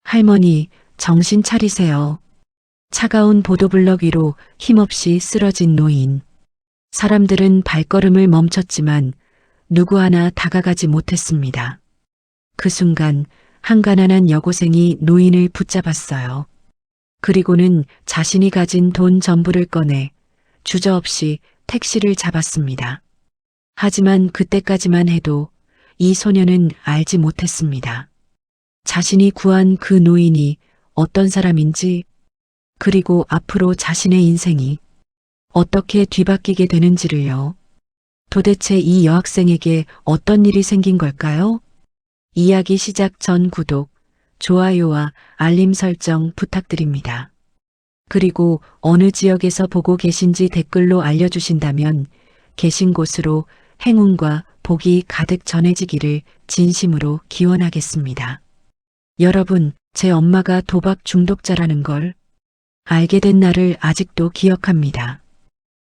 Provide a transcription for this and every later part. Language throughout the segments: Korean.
할머니, 정신 차리세요. 차가운 보도블럭 위로 힘없이 쓰러진 노인. 사람들은 발걸음을 멈췄지만 누구 하나 다가가지 못했습니다. 그 순간 한 가난한 여고생이 노인을 붙잡았어요. 그리고는 자신이 가진 돈 전부를 꺼내 주저없이 택시를 잡았습니다. 하지만 그때까지만 해도 이 소녀는 알지 못했습니다. 자신이 구한 그 노인이 어떤 사람인지, 그리고 앞으로 자신의 인생이 어떻게 뒤바뀌게 되는지를요. 도대체 이 여학생에게 어떤 일이 생긴 걸까요? 이야기 시작 전 구독, 좋아요와 알림 설정 부탁드립니다. 그리고 어느 지역에서 보고 계신지 댓글로 알려주신다면 계신 곳으로 행운과 복이 가득 전해지기를 진심으로 기원하겠습니다. 여러분, 제 엄마가 도박 중독자라는 걸 알게 된 날을 아직도 기억합니다.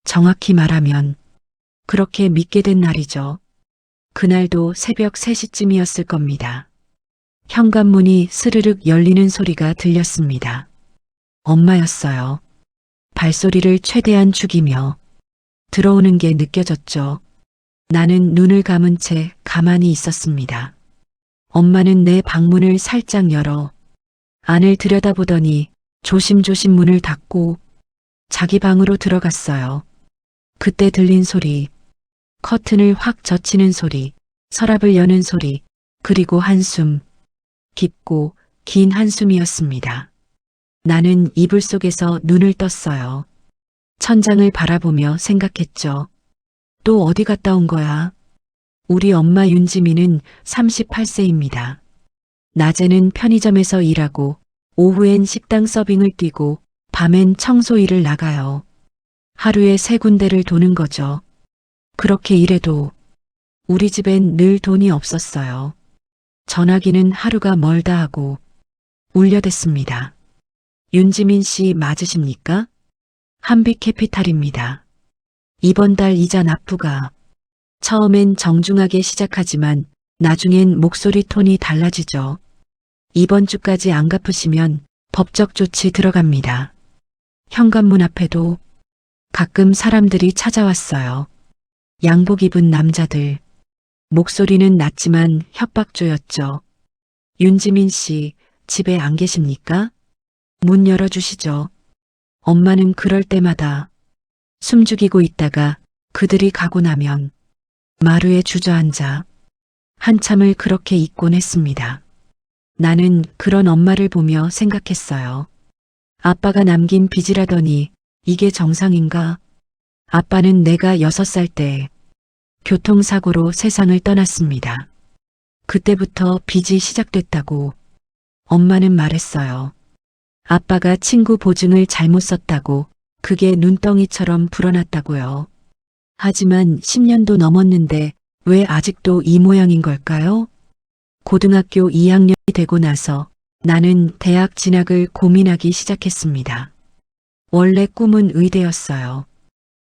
정확히 말하면 그렇게 믿게 된 날이죠. 그날도 새벽 3시쯤이었을 겁니다. 현관문이 스르륵 열리는 소리가 들렸습니다. 엄마였어요. 발소리를 최대한 죽이며 들어오는 게 느껴졌죠. 나는 눈을 감은 채 가만히 있었습니다. 엄마는 내 방문을 살짝 열어 안을 들여다보더니 조심조심 문을 닫고 자기 방으로 들어갔어요. 그때 들린 소리, 커튼을 확 젖히는 소리, 서랍을 여는 소리, 그리고 한숨, 깊고 긴 한숨이었습니다. 나는 이불 속에서 눈을 떴어요. 천장을 바라보며 생각했죠. 또 어디 갔다 온 거야? 우리 엄마 윤지민은 38세입니다. 낮에는 편의점에서 일하고 오후엔 식당 서빙을 뛰고 밤엔 청소 일을 나가요. 하루에 3군데를 도는 거죠. 그렇게 일해도 우리 집엔 늘 돈이 없었어요. 전화기는 하루가 멀다 하고 울려댔습니다. 윤지민 씨 맞으십니까? 한빛캐피탈입니다. 이번 달 이자 납부가. 처음엔 정중하게 시작하지만 나중엔 목소리 톤이 달라지죠. 이번 주까지 안 갚으시면 법적 조치 들어갑니다. 현관문 앞에도 가끔 사람들이 찾아왔어요. 양복 입은 남자들. 목소리는 낮지만 협박조였죠. 윤지민 씨, 집에 안 계십니까? 문 열어주시죠. 엄마는 그럴 때마다 숨죽이고 있다가 그들이 가고 나면 마루에 주저앉아 한참을 그렇게 있곤 했습니다. 나는 그런 엄마를 보며 생각했어요. 아빠가 남긴 빚이라더니 이게 정상인가? 아빠는 내가 6살 때 교통사고로 세상을 떠났습니다. 그때부터 빚이 시작됐다고 엄마는 말했어요. 아빠가 친구 보증을 잘못 썼다고 그게 눈덩이처럼 불어났다고요. 하지만 10년도 넘었는데 왜 아직도 이 모양인 걸까요? 고등학교 2학년이 되고 나서 나는 대학 진학을 고민하기 시작했습니다. 원래 꿈은 의대였어요.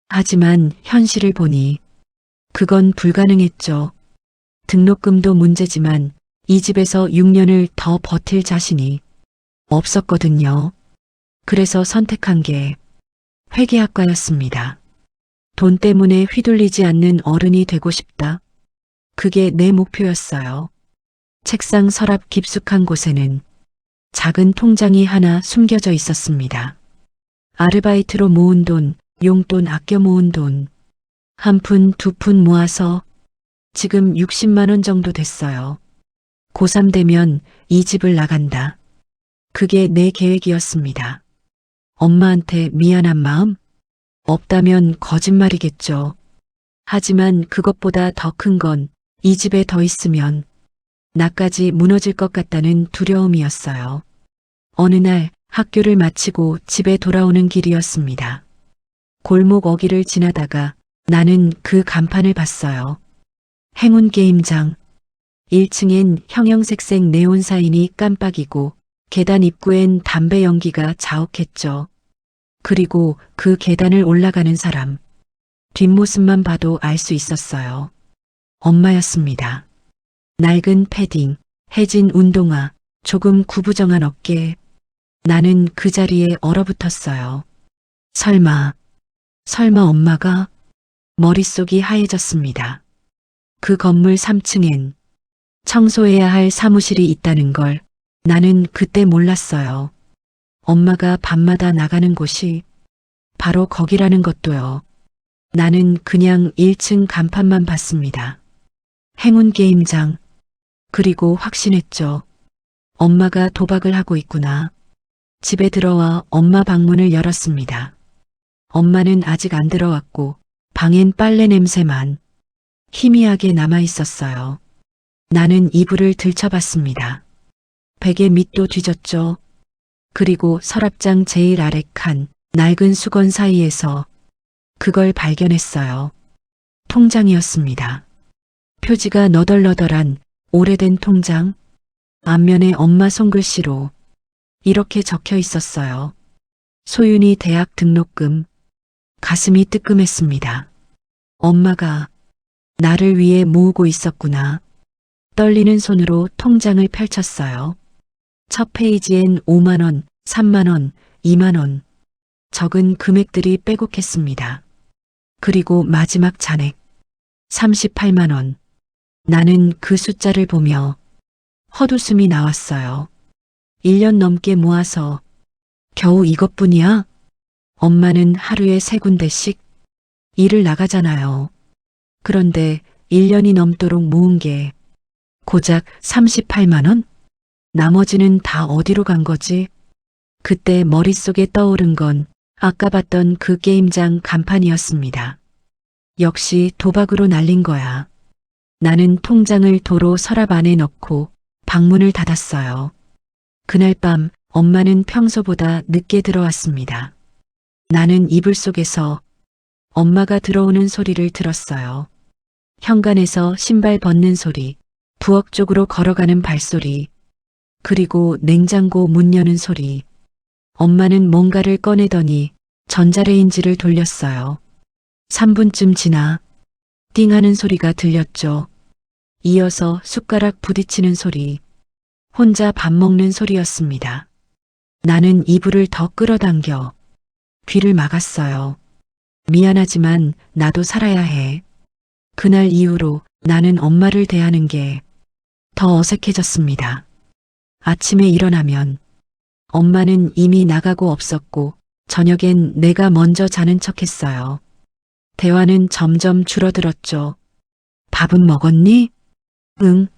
하지만 현실을 보니 그건 불가능했죠. 등록금도 문제지만 이 집에서 6년을 더 버틸 자신이 없었거든요. 그래서 선택한 게 회계학과였습니다. 돈 때문에 휘둘리지 않는 어른이 되고 싶다. 그게 내 목표였어요. 책상 서랍 깊숙한 곳에는 작은 통장이 하나 숨겨져 있었습니다. 아르바이트로 모은 돈, 용돈 아껴 모은 돈. 한 푼, 두 푼 모아서 지금 60만 원 정도 됐어요. 고3 되면 이 집을 나간다. 그게 내 계획이었습니다. 엄마한테 미안한 마음? 없다면 거짓말이겠죠. 하지만 그것보다 더 큰 건 이 집에 더 있으면 나까지 무너질 것 같다는 두려움이었어요. 어느 날 학교를 마치고 집에 돌아오는 길이었습니다. 골목 어귀를 지나다가 나는 그 간판을 봤어요. 행운 게임장. 1층엔 형형색색 네온 사인이 깜빡이고 계단 입구엔 담배 연기가 자욱했죠. 그리고 그 계단을 올라가는 사람. 뒷모습만 봐도 알 수 있었어요. 엄마였습니다. 낡은 패딩, 해진 운동화, 조금 구부정한 어깨. 나는 그 자리에 얼어붙었어요. 설마 엄마가? 머릿속이 하얘졌습니다. 그 건물 3층엔 청소해야 할 사무실이 있다는 걸 나는 그때 몰랐어요. 엄마가 밤마다 나가는 곳이 바로 거기라는 것도요. 나는 그냥 1층 간판만 봤습니다. 행운 게임장. 그리고 확신했죠. 엄마가 도박을 하고 있구나. 집에 들어와 엄마 방문을 열었습니다. 엄마는 아직 안 들어왔고 방엔 빨래 냄새만 희미하게 남아 있었어요. 나는 이불을 들춰봤습니다. 베개 밑도 뒤졌죠. 그리고 서랍장 제일 아래 칸 낡은 수건 사이에서 그걸 발견했어요. 통장이었습니다. 표지가 너덜너덜한 오래된 통장. 앞면에 엄마 손글씨로 이렇게 적혀 있었어요. 소윤이 대학 등록금. 가슴이 뜨끔했습니다. 엄마가 나를 위해 모으고 있었구나. 떨리는 손으로 통장을 펼쳤어요. 첫 페이지엔 5만 원, 3만 원, 2만 원. 적은 금액들이 빼곡했습니다. 그리고 마지막 잔액 38만 원. 나는 그 숫자를 보며 헛웃음이 나왔어요. 1년 넘게 모아서 겨우 이것뿐이야? 엄마는 하루에 3군데씩 일을 나가잖아요. 그런데 1년이 넘도록 모은 게 고작 38만 원? 나머지는 다 어디로 간 거지? 그때 머릿속에 떠오른 건 아까 봤던 그 게임장 간판이었습니다. 역시 도박으로 날린 거야. 나는 통장을 도로 서랍 안에 넣고 방문을 닫았어요. 그날 밤 엄마는 평소보다 늦게 들어왔습니다. 나는 이불 속에서 엄마가 들어오는 소리를 들었어요. 현관에서 신발 벗는 소리, 부엌 쪽으로 걸어가는 발소리, 그리고 냉장고 문 여는 소리. 엄마는 뭔가를 꺼내더니 전자레인지를 돌렸어요. 3분쯤 지나 띵 하는 소리가 들렸죠. 이어서 숟가락 부딪히는 소리, 혼자 밥 먹는 소리였습니다. 나는 이불을 더 끌어당겨 귀를 막았어요. 미안하지만 나도 살아야 해. 그날 이후로 나는 엄마를 대하는 게 더 어색해졌습니다. 아침에 일어나면 엄마는 이미 나가고 없었고 저녁엔 내가 먼저 자는 척했어요. 대화는 점점 줄어들었죠. 밥은 먹었니? 응.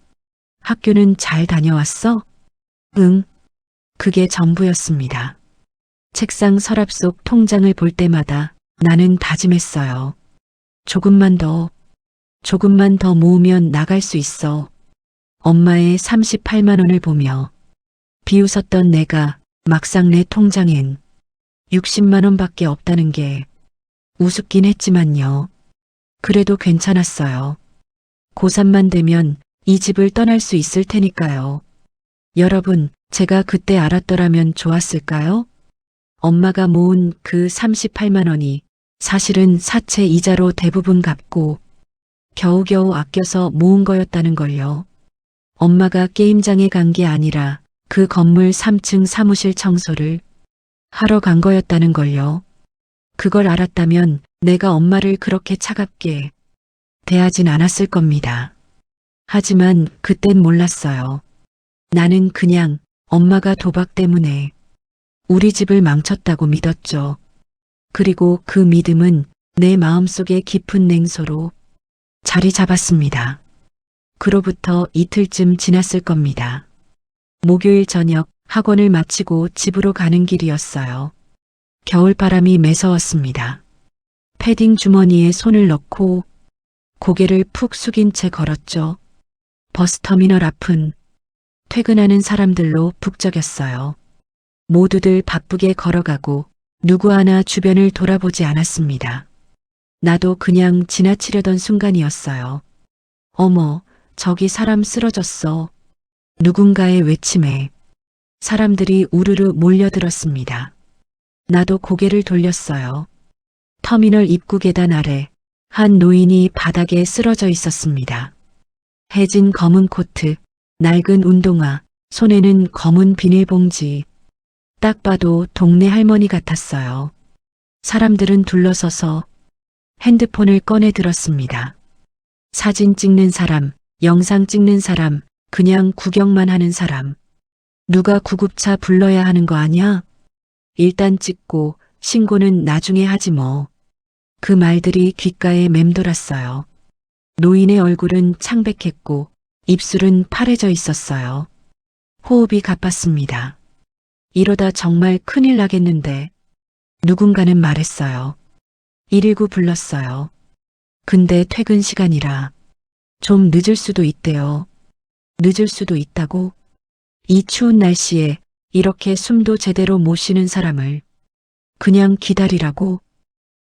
학교는 잘 다녀왔어? 응. 그게 전부였습니다. 책상 서랍 속 통장을 볼 때마다 나는 다짐했어요. 조금만 더 모으면 나갈 수 있어. 엄마의 38만 원을 보며 비웃었던 내가 막상 내 통장엔 60만 원밖에 없다는 게 우습긴 했지만요. 그래도 괜찮았어요. 고3만 되면 이 집을 떠날 수 있을 테니까요. 여러분, 제가 그때 알았더라면 좋았을까요? 엄마가 모은 그 38만 원이 사실은 사채 이자로 대부분 갚고 겨우겨우 아껴서 모은 거였다는 걸요. 엄마가 게임장에 간 게 아니라 그 건물 3층 사무실 청소를 하러 간 거였다는 걸요. 그걸 알았다면 내가 엄마를 그렇게 차갑게 대하진 않았을 겁니다. 하지만 그땐 몰랐어요. 나는 그냥 엄마가 도박 때문에 우리 집을 망쳤다고 믿었죠. 그리고 그 믿음은 내 마음속에 깊은 냉소로 자리 잡았습니다. 그로부터 이틀쯤 지났을 겁니다. 목요일 저녁 학원을 마치고 집으로 가는 길이었어요. 겨울바람이 매서웠습니다. 패딩 주머니에 손을 넣고 고개를 푹 숙인 채 걸었죠. 버스터미널 앞은 퇴근하는 사람들로 북적였어요. 모두들 바쁘게 걸어가고 누구 하나 주변을 돌아보지 않았습니다. 나도 그냥 지나치려던 순간이었어요. 어머, 저기 사람 쓰러졌어. 누군가의 외침에 사람들이 우르르 몰려들었습니다. 나도 고개를 돌렸어요. 터미널 입구 계단 아래 한 노인이 바닥에 쓰러져 있었습니다. 해진 검은 코트, 낡은 운동화, 손에는 검은 비닐봉지. 딱 봐도 동네 할머니 같았어요. 사람들은 둘러서서 핸드폰을 꺼내 들었습니다. 사진 찍는 사람, 영상 찍는 사람, 그냥 구경만 하는 사람. 누가 구급차 불러야 하는 거 아냐? 일단 찍고 신고는 나중에 하지 뭐. 그 말들이 귓가에 맴돌았어요. 노인의 얼굴은 창백했고 입술은 파래져 있었어요. 호흡이 가팠습니다. 이러다 정말 큰일 나겠는데. 누군가는 말했어요. 119 불렀어요. 근데 퇴근 시간이라 좀 늦을 수도 있대요. 늦을 수도 있다고? 이 추운 날씨에 이렇게 숨도 제대로 못 쉬는 사람을 그냥 기다리라고?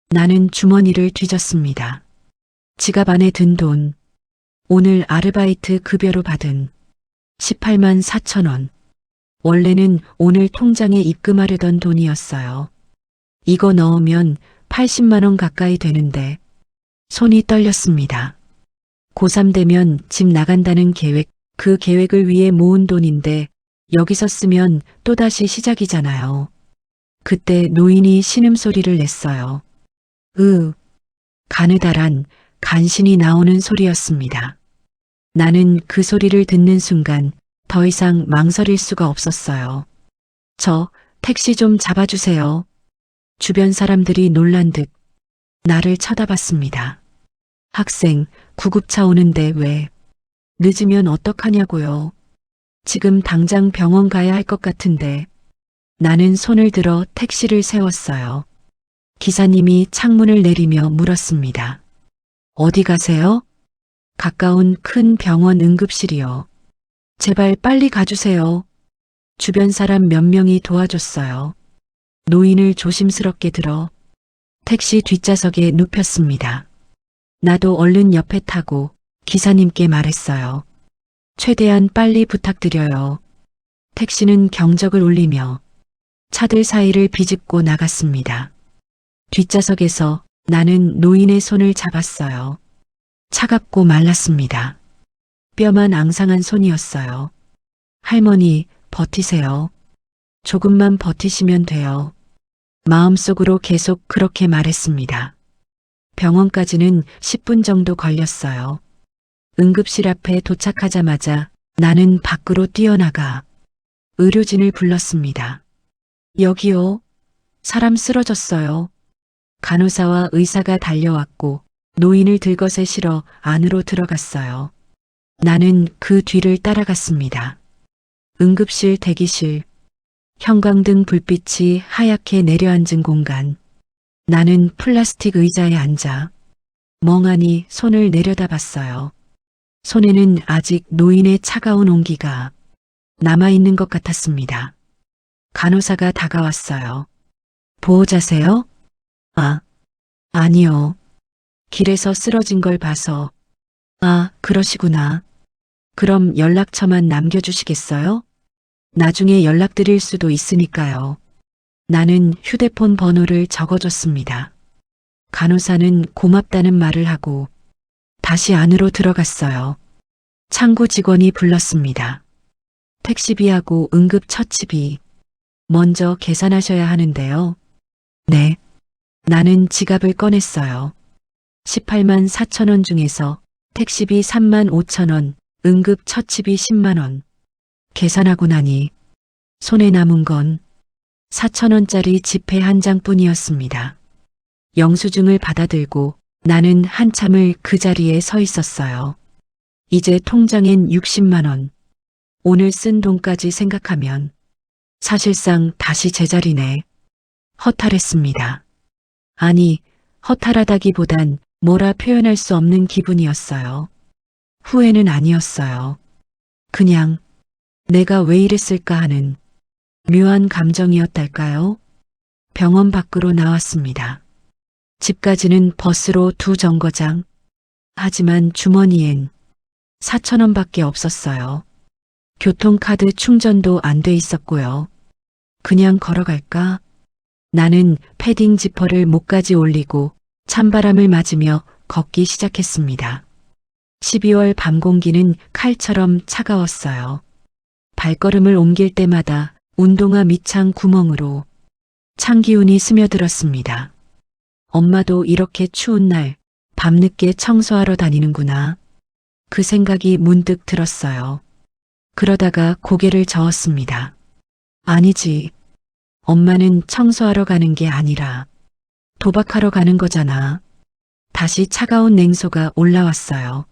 나는 주머니를 뒤졌습니다. 지갑 안에 든 돈, 오늘 아르바이트 급여로 받은 18만 4천 원. 원래는 오늘 통장에 입금하려던 돈이었어요. 이거 넣으면 80만 원 가까이 되는데 손이 떨렸습니다. 고3 되면 집 나간다는 계획, 그 계획을 위해 모은 돈인데 여기서 쓰면 또다시 시작이잖아요. 그때 노인이 신음소리를 냈어요. 가느다란 간신히 나오는 소리였습니다. 나는 그 소리를 듣는 순간 더 이상 망설일 수가 없었어요. 저 택시 좀 잡아주세요. 주변 사람들이 놀란 듯 나를 쳐다봤습니다. 학생, 구급차 오는데 왜? 늦으면 어떡하냐고요. 지금 당장 병원 가야 할 것 같은데. 나는 손을 들어 택시를 세웠어요. 기사님이 창문을 내리며 물었습니다. 어디 가세요? 가까운 큰 병원 응급실이요. 제발 빨리 가주세요. 주변 사람 몇 명이 도와줬어요. 노인을 조심스럽게 들어 택시 뒷좌석에 눕혔습니다. 나도 얼른 옆에 타고 기사님께 말했어요. 최대한 빨리 부탁드려요. 택시는 경적을 울리며 차들 사이를 비집고 나갔습니다. 뒷좌석에서 나는 노인의 손을 잡았어요. 차갑고 말랐습니다. 뼈만 앙상한 손이었어요. 할머니, 버티세요. 조금만 버티시면 돼요. 마음속으로 계속 그렇게 말했습니다. 병원까지는 10분 정도 걸렸어요. 응급실 앞에 도착하자마자 나는 밖으로 뛰어나가 의료진을 불렀습니다. 여기요. 사람 쓰러졌어요. 간호사와 의사가 달려왔고 노인을 들것에 실어 안으로 들어갔어요. 나는 그 뒤를 따라갔습니다. 응급실 대기실, 형광등 불빛이 하얗게 내려앉은 공간. 나는 플라스틱 의자에 앉아 멍하니 손을 내려다봤어요. 손에는 아직 노인의 차가운 온기가 남아있는 것 같았습니다. 간호사가 다가왔어요. 보호자세요? 아니요. 길에서 쓰러진 걸 봐서. 그러시구나. 그럼 연락처만 남겨주시겠어요? 나중에 연락드릴 수도 있으니까요. 나는 휴대폰 번호를 적어줬습니다. 간호사는 고맙다는 말을 하고 다시 안으로 들어갔어요. 창구 직원이 불렀습니다. 택시비하고 응급처치비 먼저 계산하셔야 하는데요. 네. 나는 지갑을 꺼냈어요. 18만 4천 원 중에서 택시비 3만 5천 원, 응급처치비 10만 원. 계산하고 나니 손에 남은 건 4천 원짜리 지폐 한 장뿐이었습니다. 영수증을 받아들고 나는 한참을 그 자리에 서 있었어요. 이제 통장엔 60만 원. 오늘 쓴 돈까지 생각하면 사실상 다시 제자리네. 허탈했습니다. 아니, 허탈하다기보단 뭐라 표현할 수 없는 기분이었어요. 후회는 아니었어요. 그냥 내가 왜 이랬을까 하는 묘한 감정이었달까요? 병원 밖으로 나왔습니다. 집까지는 버스로 2정거장. 하지만 주머니엔 4천 원밖에 없었어요. 교통카드 충전도 안 돼 있었고요. 그냥 걸어갈까? 나는 패딩 지퍼를 목까지 올리고 찬바람을 맞으며 걷기 시작했습니다. 12월 밤 공기는 칼처럼 차가웠어요. 발걸음을 옮길 때마다 운동화 밑창 구멍으로 찬기운이 스며들었습니다. 엄마도 이렇게 추운 날 밤늦게 청소하러 다니는구나. 그 생각이 문득 들었어요. 그러다가 고개를 저었습니다. 아니지. 엄마는 청소하러 가는 게 아니라 도박하러 가는 거잖아. 다시 차가운 냉소가 올라왔어요.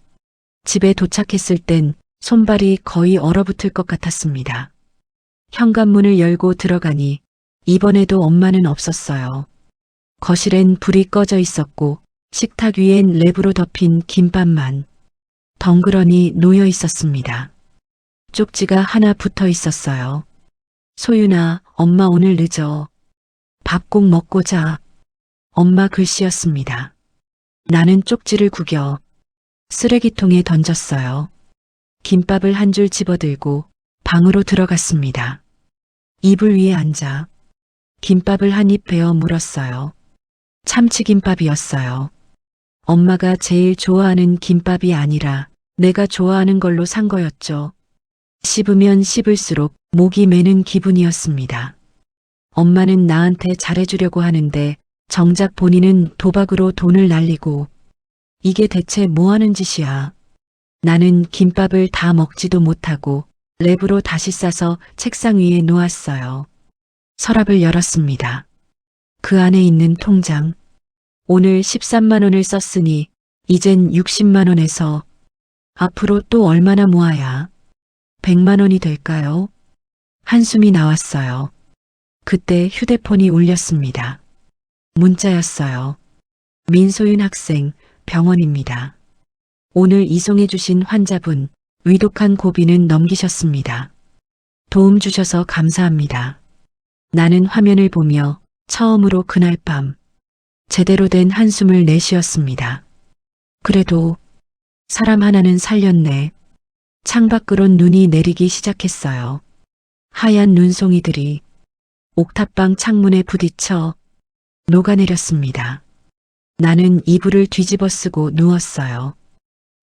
집에 도착했을 땐 손발이 거의 얼어붙을 것 같았습니다. 현관문을 열고 들어가니 이번에도 엄마는 없었어요. 거실엔 불이 꺼져 있었고 식탁 위엔 랩으로 덮인 김밥만 덩그러니 놓여 있었습니다. 쪽지가 하나 붙어 있었어요. 소윤아, 엄마 오늘 늦어. 밥 꼭 먹고 자. 엄마 글씨였습니다. 나는 쪽지를 구겨 쓰레기통에 던졌어요. 김밥을 한 줄 집어들고 방으로 들어갔습니다. 이불 위에 앉아 김밥을 한 입 베어 물었어요. 참치김밥이었어요. 엄마가 제일 좋아하는 김밥이 아니라 내가 좋아하는 걸로 산 거였죠. 씹으면 씹을수록 목이 메는 기분이었습니다. 엄마는 나한테 잘해주려고 하는데 정작 본인은 도박으로 돈을 날리고 이게 대체 뭐 하는 짓이야. 나는 김밥을 다 먹지도 못하고 랩으로 다시 싸서 책상 위에 놓았어요. 서랍을 열었습니다. 그 안에 있는 통장. 오늘 13만 원을 썼으니 이젠 60만 원에서 앞으로 또 얼마나 모아야 100만 원이 될까요? 한숨이 나왔어요. 그때 휴대폰이 울렸습니다. 문자였어요. 민소윤 학생, 병원입니다. 오늘 이송해 주신 환자분, 위독한 고비는 넘기셨습니다. 도움 주셔서 감사합니다. 나는 화면을 보며 처음으로 그날 밤 제대로 된 한숨을 내쉬었습니다. 그래도 사람 하나는 살렸네. 창밖으론 눈이 내리기 시작했어요. 하얀 눈송이들이 옥탑방 창문에 부딪혀 녹아내렸습니다. 나는 이불을 뒤집어 쓰고 누웠어요.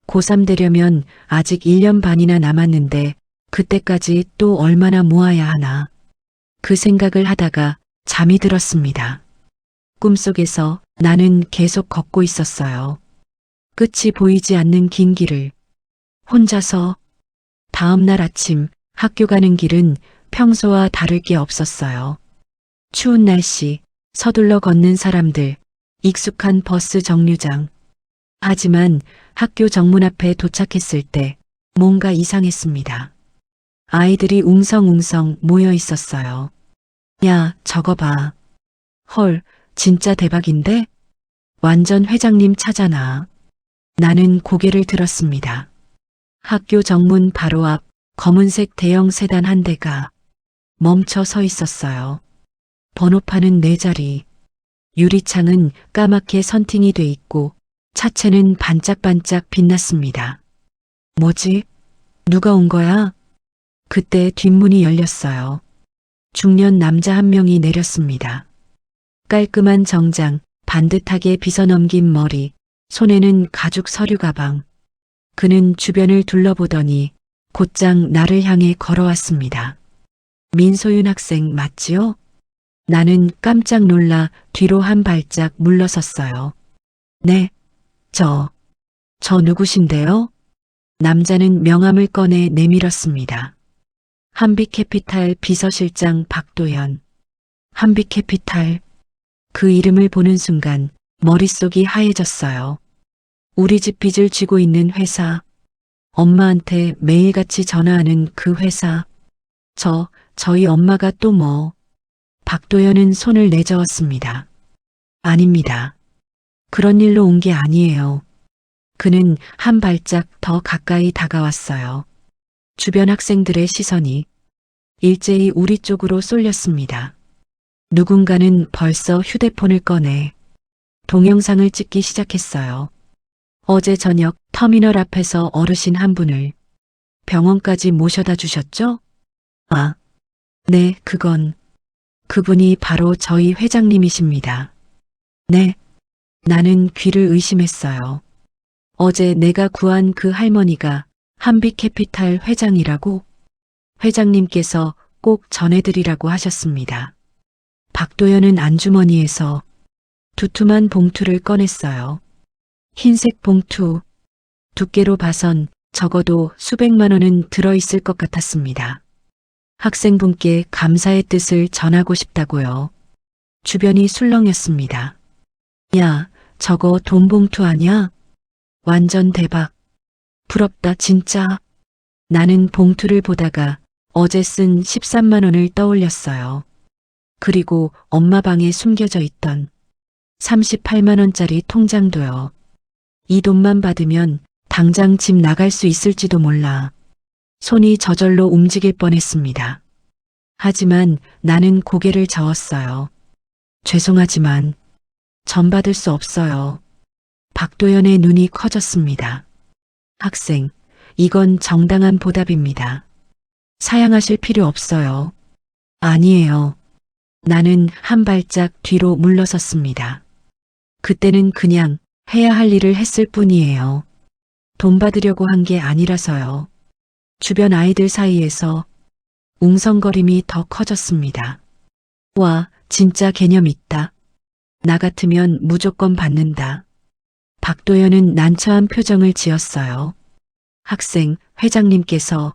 고3 되려면 아직 1년 반이나 남았는데 그때까지 또 얼마나 모아야 하나. 그 생각을 하다가 잠이 들었습니다. 꿈속에서 나는 계속 걷고 있었어요. 끝이 보이지 않는 긴 길을 혼자서. 다음 날 아침 학교 가는 길은 평소와 다를 게 없었어요. 추운 날씨, 서둘러 걷는 사람들, 익숙한 버스 정류장. 하지만 학교 정문 앞에 도착했을 때 뭔가 이상했습니다. 아이들이 웅성웅성 모여 있었어요. 야, 저거 봐. 헐, 진짜 대박인데? 완전 회장님 차잖아. 나는 고개를 들었습니다. 학교 정문 바로 앞 검은색 대형 세단 한 대가 멈춰 서 있었어요. 번호판은 4자리. 유리창은 까맣게 선팅이 돼 있고 차체는 반짝반짝 빛났습니다. 뭐지? 누가 온 거야? 그때 뒷문이 열렸어요. 중년 남자 한 명이 내렸습니다. 깔끔한 정장, 반듯하게 빗어넘긴 머리, 손에는 가죽 서류 가방. 그는 주변을 둘러보더니 곧장 나를 향해 걸어왔습니다. 민소윤 학생 맞지요? 나는 깜짝 놀라 뒤로 한 발짝 물러섰어요. 네, 저 누구신데요? 남자는 명함을 꺼내 내밀었습니다. 한빛캐피탈 비서실장 박도연. 한빛캐피탈. 그 이름을 보는 순간 머릿속이 하얘졌어요. 우리 집 빚을 쥐고 있는 회사. 엄마한테 매일같이 전화하는 그 회사. 저희 엄마가 또 뭐. 박도연은 손을 내저었습니다. 아닙니다. 그런 일로 온 게 아니에요. 그는 한 발짝 더 가까이 다가왔어요. 주변 학생들의 시선이 일제히 우리 쪽으로 쏠렸습니다. 누군가는 벌써 휴대폰을 꺼내 동영상을 찍기 시작했어요. 어제 저녁 터미널 앞에서 어르신 한 분을 병원까지 모셔다 주셨죠? 아, 네, 그분이 바로 저희 회장님이십니다. 네, 나는 귀를 의심했어요. 어제 내가 구한 그 할머니가 한빛캐피탈 회장이라고? 회장님께서 꼭 전해드리라고 하셨습니다. 박도연은 안주머니에서 두툼한 봉투를 꺼냈어요. 흰색 봉투, 두께로 봐선 적어도 수백만 원은 들어있을 것 같았습니다. 학생분께 감사의 뜻을 전하고 싶다고요. 주변이 술렁였습니다. 야, 저거 돈 봉투 아냐? 완전 대박. 부럽다 진짜. 나는 봉투를 보다가 어제 쓴 13만 원을 떠올렸어요. 그리고 엄마 방에 숨겨져 있던 38만 원짜리 통장도요. 이 돈만 받으면 당장 집 나갈 수 있을지도 몰라. 손이 저절로 움직일 뻔했습니다. 하지만 나는 고개를 저었어요. 죄송하지만 전 받을 수 없어요. 박도연의 눈이 커졌습니다. 학생, 이건 정당한 보답입니다. 사양하실 필요 없어요. 아니에요. 나는 한 발짝 뒤로 물러섰습니다. 그때는 그냥 해야 할 일을 했을 뿐이에요. 돈 받으려고 한 게 아니라서요. 주변 아이들 사이에서 웅성거림이 더 커졌습니다. 와, 진짜 개념 있다. 나 같으면 무조건 받는다. 박도연은 난처한 표정을 지었어요. 학생, 회장님께서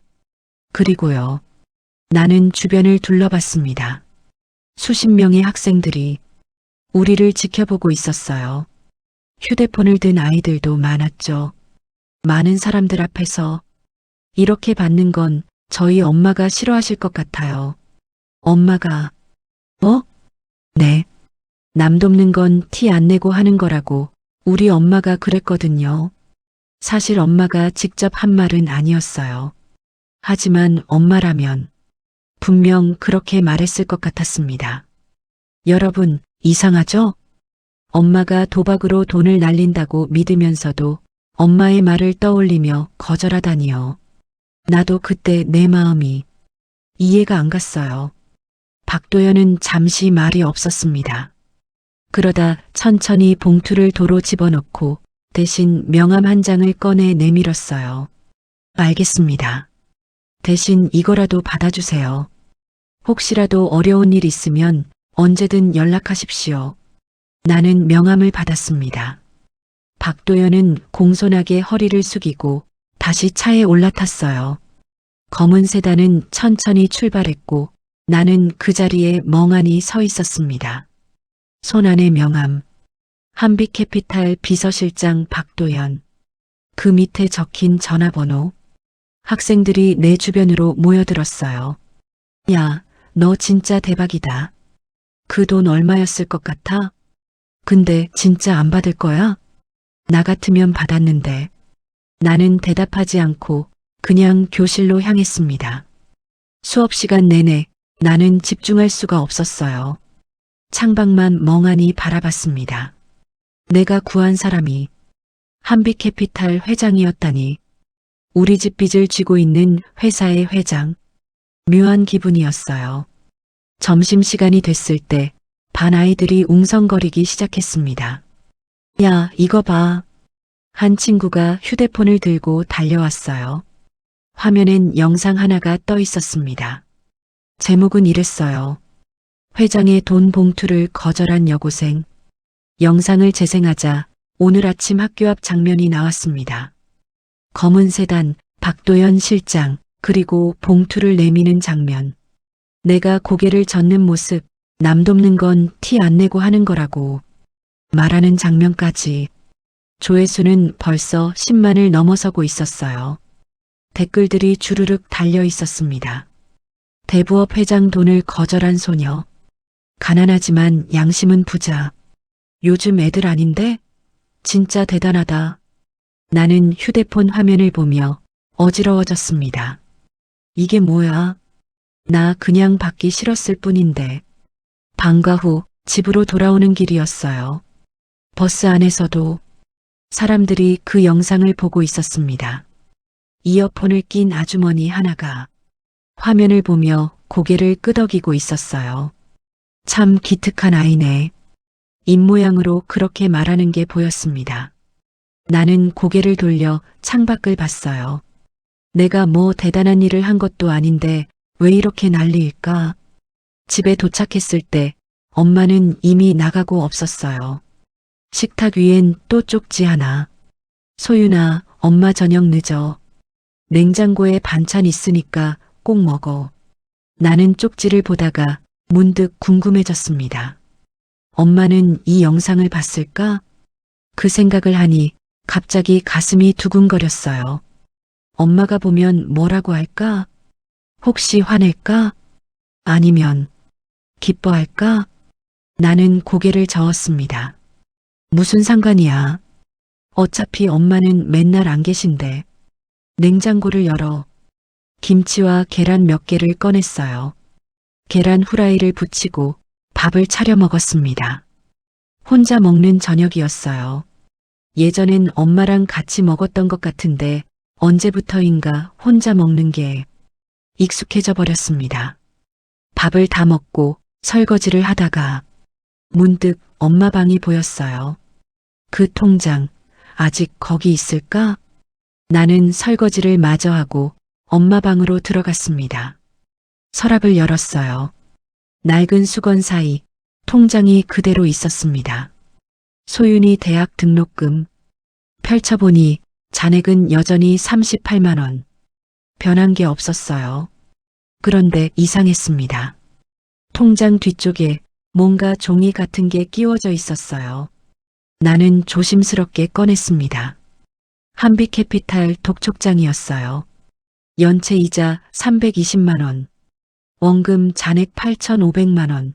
그리고요. 나는 주변을 둘러봤습니다. 수십 명의 학생들이 우리를 지켜보고 있었어요. 휴대폰을 든 아이들도 많았죠. 많은 사람들 앞에서 이렇게 받는 건 저희 엄마가 싫어하실 것 같아요. 엄마가, 뭐? 네. 남 돕는 건 티 안 내고 하는 거라고 우리 엄마가 그랬거든요. 사실 엄마가 직접 한 말은 아니었어요. 하지만 엄마라면 분명 그렇게 말했을 것 같았습니다. 여러분, 이상하죠? 엄마가 도박으로 돈을 날린다고 믿으면서도 엄마의 말을 떠올리며 거절하다니요. 나도 그때 내 마음이 이해가 안 갔어요. 박도연은 잠시 말이 없었습니다. 그러다 천천히 봉투를 도로 집어넣고 대신 명함 한 장을 꺼내 내밀었어요. 알겠습니다. 대신 이거라도 받아주세요. 혹시라도 어려운 일 있으면 언제든 연락하십시오. 나는 명함을 받았습니다. 박도연은 공손하게 허리를 숙이고 다시 차에 올라탔어요. 검은 세단은 천천히 출발했고 나는 그 자리에 멍하니 서 있었습니다. 손 안에 명함, 한빛캐피탈 비서실장 박도연, 그 밑에 적힌 전화번호. 학생들이 내 주변으로 모여들었어요. 야, 너 진짜 대박이다. 그 돈 얼마였을 것 같아? 근데 진짜 안 받을 거야? 나 같으면 받았는데. 나는 대답하지 않고 그냥 교실로 향했습니다. 수업 시간 내내 나는 집중할 수가 없었어요. 창밖만 멍하니 바라봤습니다. 내가 구한 사람이 한빛캐피탈 회장이었다니. 우리 집 빚을 쥐고 있는 회사의 회장. 묘한 기분이었어요. 점심시간이 됐을 때 반 아이들이 웅성거리기 시작했습니다. 야, 이거 봐. 한 친구가 휴대폰을 들고 달려왔어요. 화면엔 영상 하나가 떠 있었습니다. 제목은 이랬어요. 회장의 돈 봉투를 거절한 여고생. 영상을 재생하자 오늘 아침 학교 앞 장면이 나왔습니다. 검은 세단, 박도연 실장, 그리고 봉투를 내미는 장면. 내가 고개를 젓는 모습, 남 돕는 건 티 안 내고 하는 거라고 말하는 장면까지. 조회수는 벌써 10만을 넘어서고 있었어요. 댓글들이 주르륵 달려 있었습니다. 대부업 회장 돈을 거절한 소녀. 가난하지만 양심은 부자. 요즘 애들 아닌데? 진짜 대단하다. 나는 휴대폰 화면을 보며 어지러워졌습니다. 이게 뭐야? 나 그냥 받기 싫었을 뿐인데. 방과 후 집으로 돌아오는 길이었어요. 버스 안에서도 사람들이 그 영상을 보고 있었습니다. 이어폰을 낀 아주머니 하나가 화면을 보며 고개를 끄덕이고 있었어요. 참 기특한 아이네. 입모양으로 그렇게 말하는 게 보였습니다. 나는 고개를 돌려 창밖을 봤어요. 내가 뭐 대단한 일을 한 것도 아닌데 왜 이렇게 난리일까? 집에 도착했을 때 엄마는 이미 나가고 없었어요. 식탁 위엔 또 쪽지 하나. 소윤아, 엄마 저녁 늦어. 냉장고에 반찬 있으니까 꼭 먹어. 나는 쪽지를 보다가 문득 궁금해졌습니다. 엄마는 이 영상을 봤을까? 그 생각을 하니 갑자기 가슴이 두근거렸어요. 엄마가 보면 뭐라고 할까? 혹시 화낼까? 아니면 기뻐할까? 나는 고개를 저었습니다. 무슨 상관이야. 어차피 엄마는 맨날 안 계신데. 냉장고를 열어 김치와 계란 몇 개를 꺼냈어요. 계란 후라이를 부치고 밥을 차려 먹었습니다. 혼자 먹는 저녁이었어요. 예전엔 엄마랑 같이 먹었던 것 같은데 언제부터인가 혼자 먹는 게 익숙해져 버렸습니다. 밥을 다 먹고 설거지를 하다가 문득 엄마 방이 보였어요. 그 통장 아직 거기 있을까? 나는 설거지를 마저 하고 엄마 방으로 들어갔습니다. 서랍을 열었어요. 낡은 수건 사이 통장이 그대로 있었습니다. 소윤이 대학 등록금. 펼쳐보니 잔액은 여전히 38만 원. 변한 게 없었어요. 그런데 이상했습니다. 통장 뒤쪽에 뭔가 종이 같은 게 끼워져 있었어요. 나는 조심스럽게 꺼냈습니다. 한빛캐피탈 독촉장이었어요. 연체 이자 320만 원. 원금 잔액 8,500만 원.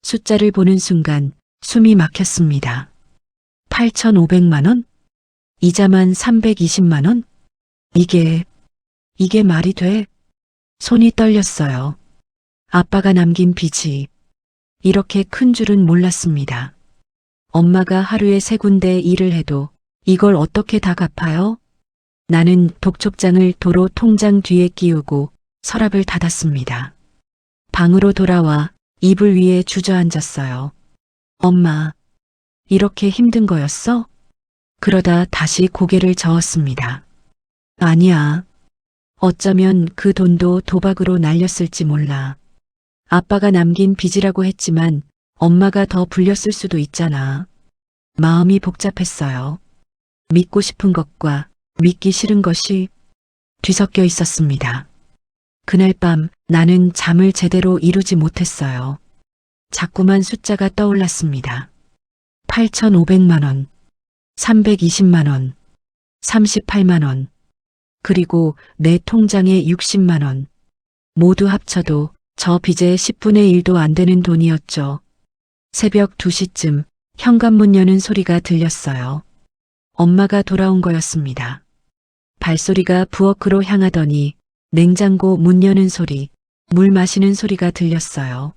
숫자를 보는 순간 숨이 막혔습니다. 8,500만 원? 이자만 320만 원? 이게 말이 돼? 손이 떨렸어요. 아빠가 남긴 빚이 이렇게 큰 줄은 몰랐습니다. 엄마가 하루에 3군데 일을 해도 이걸 어떻게 다 갚아요? 나는 독촉장을 도로 통장 뒤에 끼우고 서랍을 닫았습니다. 방으로 돌아와 이불 위에 주저앉았어요. 엄마, 이렇게 힘든 거였어? 그러다 다시 고개를 저었습니다. 아니야. 어쩌면 그 돈도 도박으로 날렸을지 몰라. 아빠가 남긴 빚이라고 했지만 엄마가 더 불렸을 수도 있잖아. 마음이 복잡했어요. 믿고 싶은 것과 믿기 싫은 것이 뒤섞여 있었습니다. 그날 밤 나는 잠을 제대로 이루지 못했어요. 자꾸만 숫자가 떠올랐습니다. 8,500만 원, 320만 원, 38만 원, 그리고 내 통장에 60만 원. 모두 합쳐도 저 빚의 10분의 1도 안 되는 돈이었죠. 새벽 2시쯤 현관문 여는 소리가 들렸어요. 엄마가 돌아온 거였습니다. 발소리가 부엌으로 향하더니 냉장고 문 여는 소리, 물 마시는 소리가 들렸어요.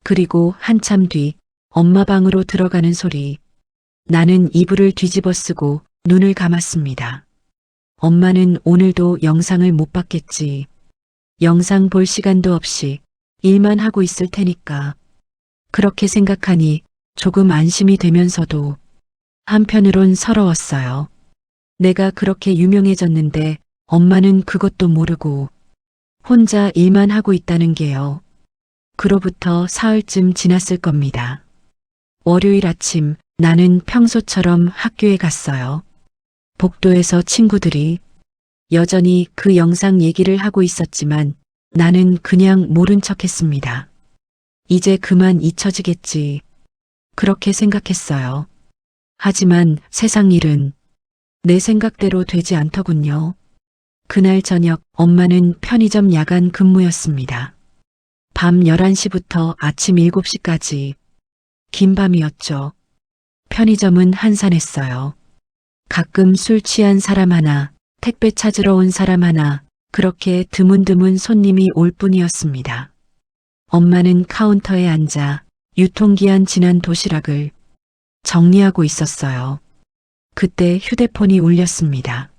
그리고 한참 뒤 엄마 방으로 들어가는 소리. 나는 이불을 뒤집어 쓰고 눈을 감았습니다. 엄마는 오늘도 영상을 못 봤겠지. 영상 볼 시간도 없이 일만 하고 있을 테니까. 그렇게 생각하니 조금 안심이 되면서도 한편으론 서러웠어요. 내가 그렇게 유명해졌는데 엄마는 그것도 모르고 혼자 일만 하고 있다는 게요. 그로부터 사흘쯤 지났을 겁니다. 월요일 아침 나는 평소처럼 학교에 갔어요. 복도에서 친구들이 여전히 그 영상 얘기를 하고 있었지만 나는 그냥 모른 척 했습니다. 이제 그만 잊혀지겠지. 그렇게 생각했어요. 하지만 세상 일은 내 생각대로 되지 않더군요. 그날 저녁 엄마는 편의점 야간 근무였습니다. 밤 11시부터 아침 7시까지 긴 밤이었죠. 편의점은 한산했어요. 가끔 술 취한 사람 하나, 택배 찾으러 온 사람 하나, 그렇게 드문드문 손님이 올 뿐이었습니다. 엄마는 카운터에 앉아 유통기한 지난 도시락을 정리하고 있었어요. 그때 휴대폰이 울렸습니다.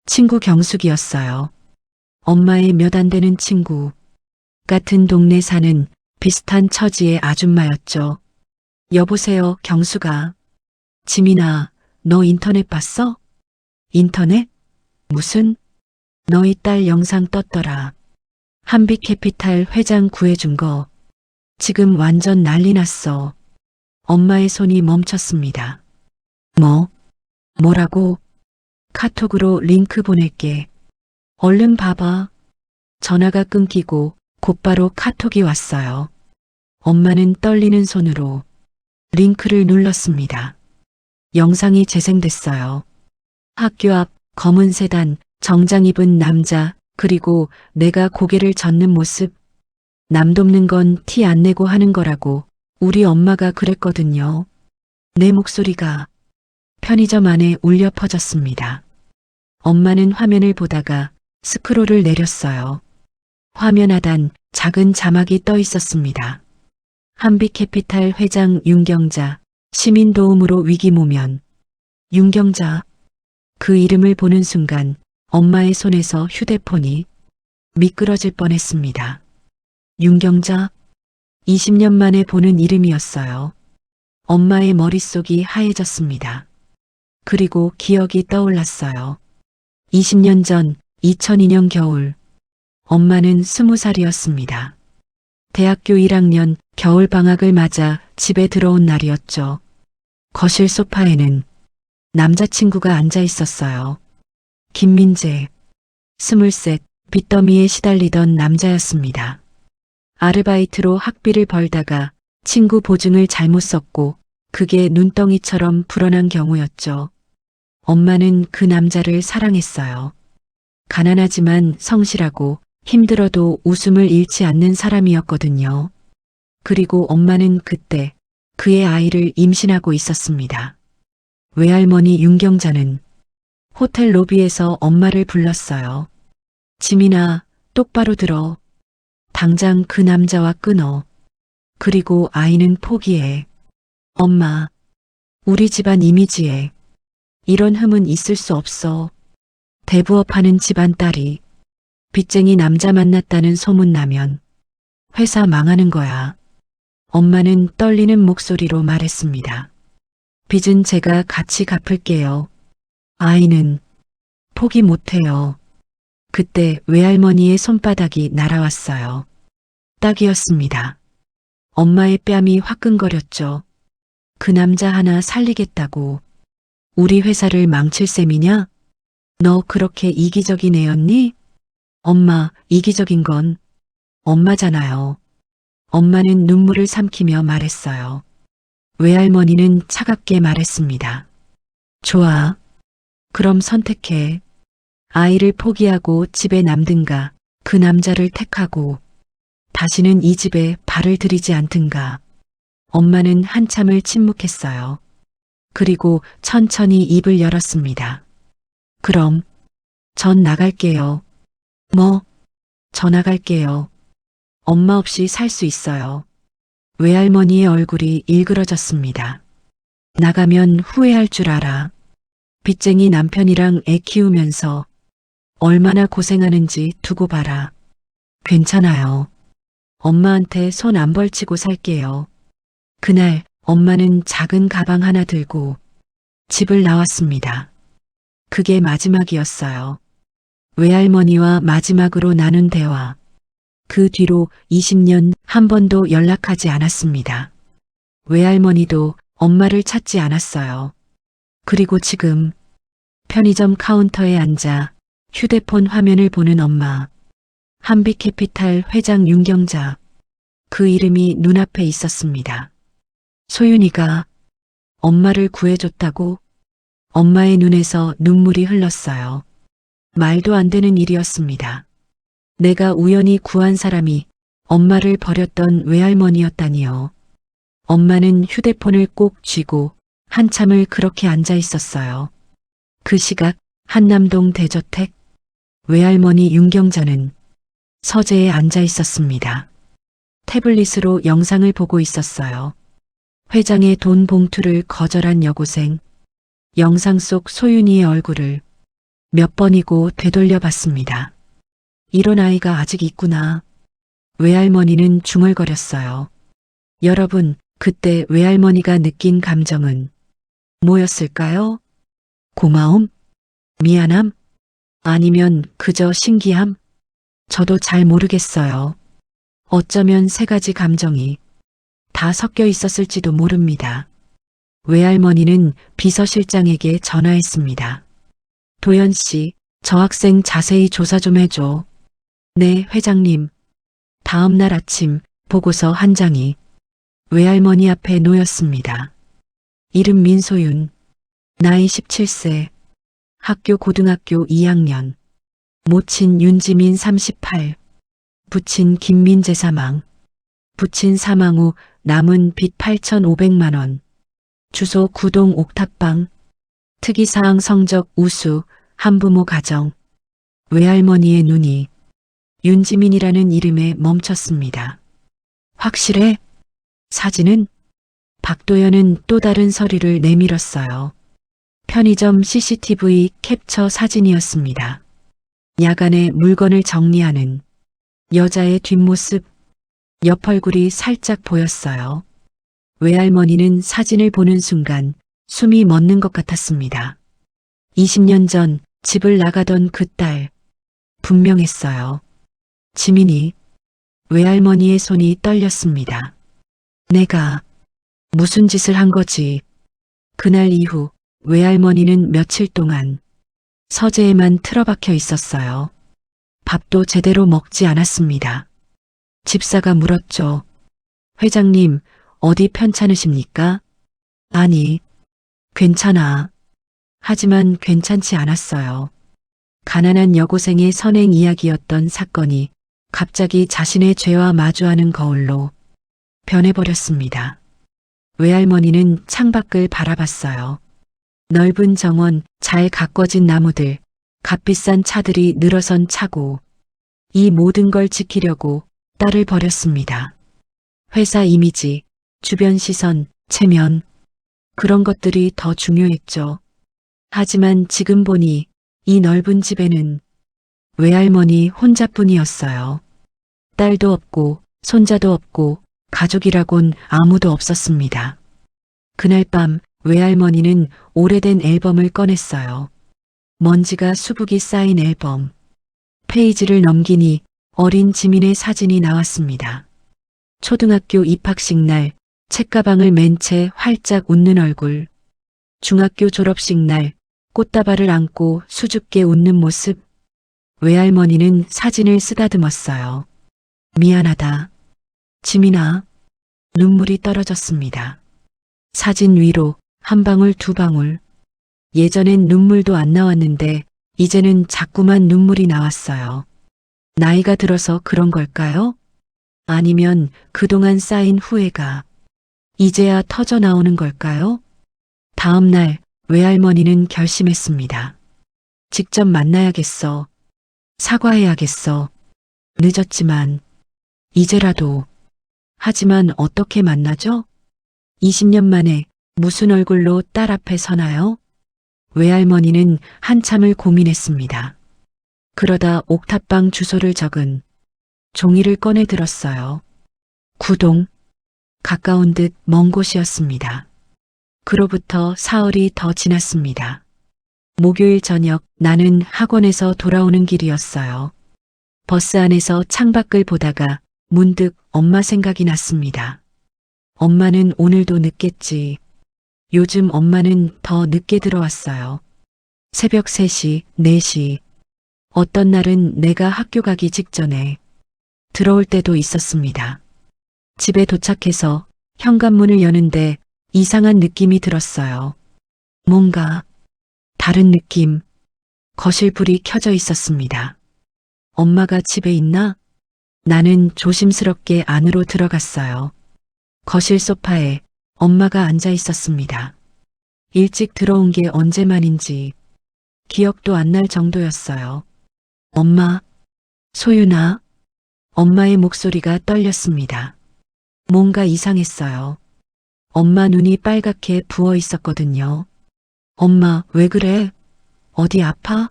친구 경숙이었어요. 엄마의 몇 안 되는 친구. 같은 동네 사는 비슷한 처지의 아줌마였죠. 여보세요, 경숙아. 지민아, 너 인터넷 봤어? 인터넷? 무슨? 너희 딸 영상 떴더라. 한빛캐피탈 회장 구해준 거. 지금 완전 난리 났어. 엄마의 손이 멈췄습니다. 뭐라고? 카톡으로 링크 보낼게. 얼른 봐봐. 전화가 끊기고 곧바로 카톡이 왔어요. 엄마는 떨리는 손으로 링크를 눌렀습니다. 영상이 재생됐어요. 학교 앞 검은 세단, 정장 입은 남자, 그리고 내가 고개를 젓는 모습. 남 돕는 건 티 안 내고 하는 거라고 우리 엄마가 그랬거든요. 내 목소리가 편의점 안에 울려 퍼졌습니다. 엄마는 화면을 보다가 스크롤을 내렸어요. 화면 하단 작은 자막이 떠 있었습니다. 한빛캐피탈 회장 윤경자, 시민 도움으로 위기모면. 윤경자. 그 이름을 보는 순간 엄마의 손에서 휴대폰이 미끄러질 뻔했습니다. 윤경자. 20년 만에 보는 이름이었어요. 엄마의 머릿속이 하얘졌습니다. 그리고 기억이 떠올랐어요. 20년 전 2002년 겨울, 엄마는 20살이었습니다. 대학교 1학년 겨울 방학을 맞아 집에 들어온 날이었죠. 거실 소파에는 남자친구가 앉아 있었어요. 김민재, 23, 빚더미에 시달리던 남자였습니다. 아르바이트로 학비를 벌다가 친구 보증을 잘못 썼고 그게 눈덩이처럼 불어난 경우였죠. 엄마는 그 남자를 사랑했어요. 가난하지만 성실하고 힘들어도 웃음을 잃지 않는 사람이었거든요. 그리고 엄마는 그때 그의 아이를 임신하고 있었습니다. 외할머니 윤경자는 호텔 로비에서 엄마를 불렀어요. 지민아, 똑바로 들어. 당장 그 남자와 끊어. 그리고 아이는 포기해. 엄마, 우리 집안 이미지에 이런 흠은 있을 수 없어. 대부업하는 집안 딸이 빚쟁이 남자 만났다는 소문 나면 회사 망하는 거야. 엄마는 떨리는 목소리로 말했습니다. 빚은 제가 같이 갚을게요. 아이는 포기 못해요. 그때 외할머니의 손바닥이 날아왔어요. 딱이었습니다. 엄마의 뺨이 화끈거렸죠. 그 남자 하나 살리겠다고 우리 회사를 망칠 셈이냐? 너 그렇게 이기적인 애였니? 엄마, 이기적인 건 엄마잖아요. 엄마는 눈물을 삼키며 말했어요. 외할머니는 차갑게 말했습니다. 좋아. 그럼 선택해. 아이를 포기하고 집에 남든가 그 남자를 택하고 다시는 이 집에 발을 들이지 않든가. 엄마는 한참을 침묵했어요. 그리고 천천히 입을 열었습니다. 그럼 전 나갈게요. 저 나갈게요. 엄마 없이 살 수 있어요. 외할머니의 얼굴이 일그러졌습니다. 나가면 후회할 줄 알아. 빚쟁이 남편이랑 애 키우면서 얼마나 고생하는지 두고 봐라. 괜찮아요. 엄마한테 손 안 벌치고 살게요. 그날 엄마는 작은 가방 하나 들고 집을 나왔습니다. 그게 마지막이었어요. 외할머니와 마지막으로 나눈 대화. 그 뒤로 20년 한 번도 연락하지 않았습니다. 외할머니도 엄마를 찾지 않았어요. 그리고 지금 편의점 카운터에 앉아 휴대폰 화면을 보는 엄마. 한빛캐피탈 회장 윤경자. 그 이름이 눈앞에 있었습니다. 소윤이가 엄마를 구해줬다고? 엄마의 눈에서 눈물이 흘렀어요. 말도 안 되는 일이었습니다. 내가 우연히 구한 사람이 엄마를 버렸던 외할머니였다니요. 엄마는 휴대폰을 꼭 쥐고 한참을 그렇게 앉아 있었어요. 그 시각 한남동 대저택. 외할머니 윤경자는 서재에 앉아 있었습니다. 태블릿으로 영상을 보고 있었어요. 회장의 돈 봉투를 거절한 여고생. 영상 속 소윤이의 얼굴을 몇 번이고 되돌려 봤습니다. 이런 아이가 아직 있구나. 외할머니는 중얼거렸어요. 여러분, 그때 외할머니가 느낀 감정은 뭐였을까요? 고마움? 미안함? 아니면 그저 신기함? 저도 잘 모르겠어요. 어쩌면 세 가지 감정이 다 섞여 있었을지도 모릅니다. 외할머니는 비서실장에게 전화했습니다. 도연 씨, 저 학생 자세히 조사 좀 해줘. 네, 회장님. 다음 날 아침 보고서 한 장이 외할머니 앞에 놓였습니다. 이름 민소윤, 나이 17세, 학교 고등학교 2학년, 모친 윤지민 38, 부친 김민재 사망, 부친 사망 후 남은 빚 8,500만 원, 주소 구동 옥탑방, 특이사항 성적 우수, 한부모 가정. 외할머니의 눈이 윤지민이라는 이름에 멈췄습니다. 확실해? 사진은? 박도연은 또 다른 서류를 내밀었어요. 편의점 CCTV 캡처 사진이었습니다. 야간에 물건을 정리하는 여자의 뒷모습, 옆얼굴이 살짝 보였어요. 외할머니는 사진을 보는 순간 숨이 멎는 것 같았습니다. 20년 전 집을 나가던 그 딸, 분명했어요. 지민이. 외할머니의 손이 떨렸습니다. 내가 무슨 짓을 한 거지? 그날 이후 외할머니는 며칠 동안 서재에만 틀어박혀 있었어요. 밥도 제대로 먹지 않았습니다. 집사가 물었죠. 회장님, 어디 편찮으십니까? 아니, 괜찮아. 하지만 괜찮지 않았어요. 가난한 여고생의 선행 이야기였던 사건이 갑자기 자신의 죄와 마주하는 거울로 변해버렸습니다. 외할머니는 창밖을 바라봤어요. 넓은 정원, 잘 가꿔진 나무들, 값비싼 차들이 늘어선 차고, 이 모든 걸 지키려고 딸을 버렸습니다. 회사 이미지, 주변 시선, 체면, 그런 것들이 더 중요했죠. 하지만 지금 보니 이 넓은 집에는 외할머니 혼자뿐이었어요. 딸도 없고 손자도 없고 가족이라곤 아무도 없었습니다. 그날 밤 외할머니는 오래된 앨범을 꺼냈어요. 먼지가 수북이 쌓인 앨범. 페이지를 넘기니 어린 지민의 사진이 나왔습니다. 초등학교 입학식 날 책가방을 맨 채 활짝 웃는 얼굴. 중학교 졸업식 날 꽃다발을 안고 수줍게 웃는 모습. 외할머니는 사진을 쓰다듬었어요. 미안하다. 지민아. 눈물이 떨어졌습니다. 사진 위로 한 방울 두 방울. 예전엔 눈물도 안 나왔는데 이제는 자꾸만 눈물이 나왔어요. 나이가 들어서 그런 걸까요? 아니면 그동안 쌓인 후회가 이제야 터져 나오는 걸까요? 다음 날 외할머니는 결심했습니다. 직접 만나야겠어. 사과해야겠어. 늦었지만 이제라도. 하지만 어떻게 만나죠? 20년 만에 무슨 얼굴로 딸 앞에 서나요? 외할머니는 한참을 고민했습니다. 그러다 옥탑방 주소를 적은 종이를 꺼내 들었어요. 구동. 가까운 듯 먼 곳이었습니다. 그로부터 사흘이 더 지났습니다. 목요일 저녁 나는 학원에서 돌아오는 길이었어요. 버스 안에서 창밖을 보다가 문득 엄마 생각이 났습니다. 엄마는 오늘도 늦겠지. 요즘 엄마는 더 늦게 들어왔어요. 새벽 3시, 4시. 어떤 날은 내가 학교 가기 직전에 들어올 때도 있었습니다. 집에 도착해서 현관문을 여는데 이상한 느낌이 들었어요. 뭔가 다른 느낌. 거실 불이 켜져 있었습니다. 엄마가 집에 있나? 나는 조심스럽게 안으로 들어갔어요. 거실 소파에 엄마가 앉아 있었습니다. 일찍 들어온 게 언제만인지 기억도 안 날 정도였어요. 엄마, 소윤아. 엄마의 목소리가 떨렸습니다. 뭔가 이상했어요. 엄마 눈이 빨갛게 부어 있었거든요. 엄마, 왜 그래? 어디 아파?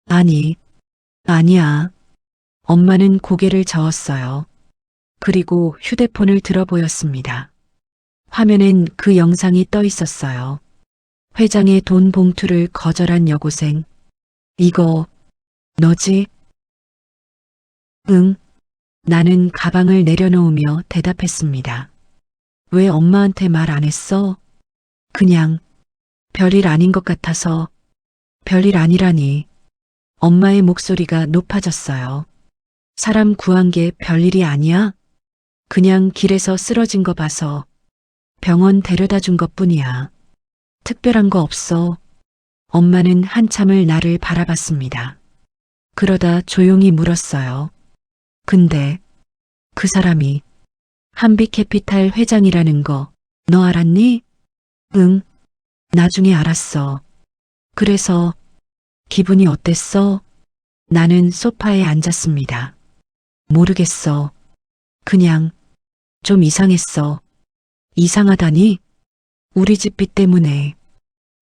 아니, 아니야. 엄마는 고개를 저었어요. 그리고 휴대폰을 들어 보였습니다. 화면엔 그 영상이 떠 있었어요. 회장의 돈 봉투를 거절한 여고생. 이거 너지? 응. 나는 가방을 내려놓으며 대답했습니다. 왜 엄마한테 말 안 했어? 그냥 별일 아닌 것 같아서. 별일 아니라니. 엄마의 목소리가 높아졌어요. 사람 구한 게 별일이 아니야? 그냥 길에서 쓰러진 거 봐서 병원 데려다 준 것뿐이야. 특별한 거 없어. 엄마는 한참을 나를 바라봤습니다. 그러다 조용히 물었어요. 근데 그 사람이 한빛캐피탈 회장이라는 거 너 알았니? 응, 나중에 알았어. 그래서 기분이 어땠어? 나는 소파에 앉았습니다. 모르겠어. 그냥 좀 이상했어. 이상하다니? 우리 집 빚 때문에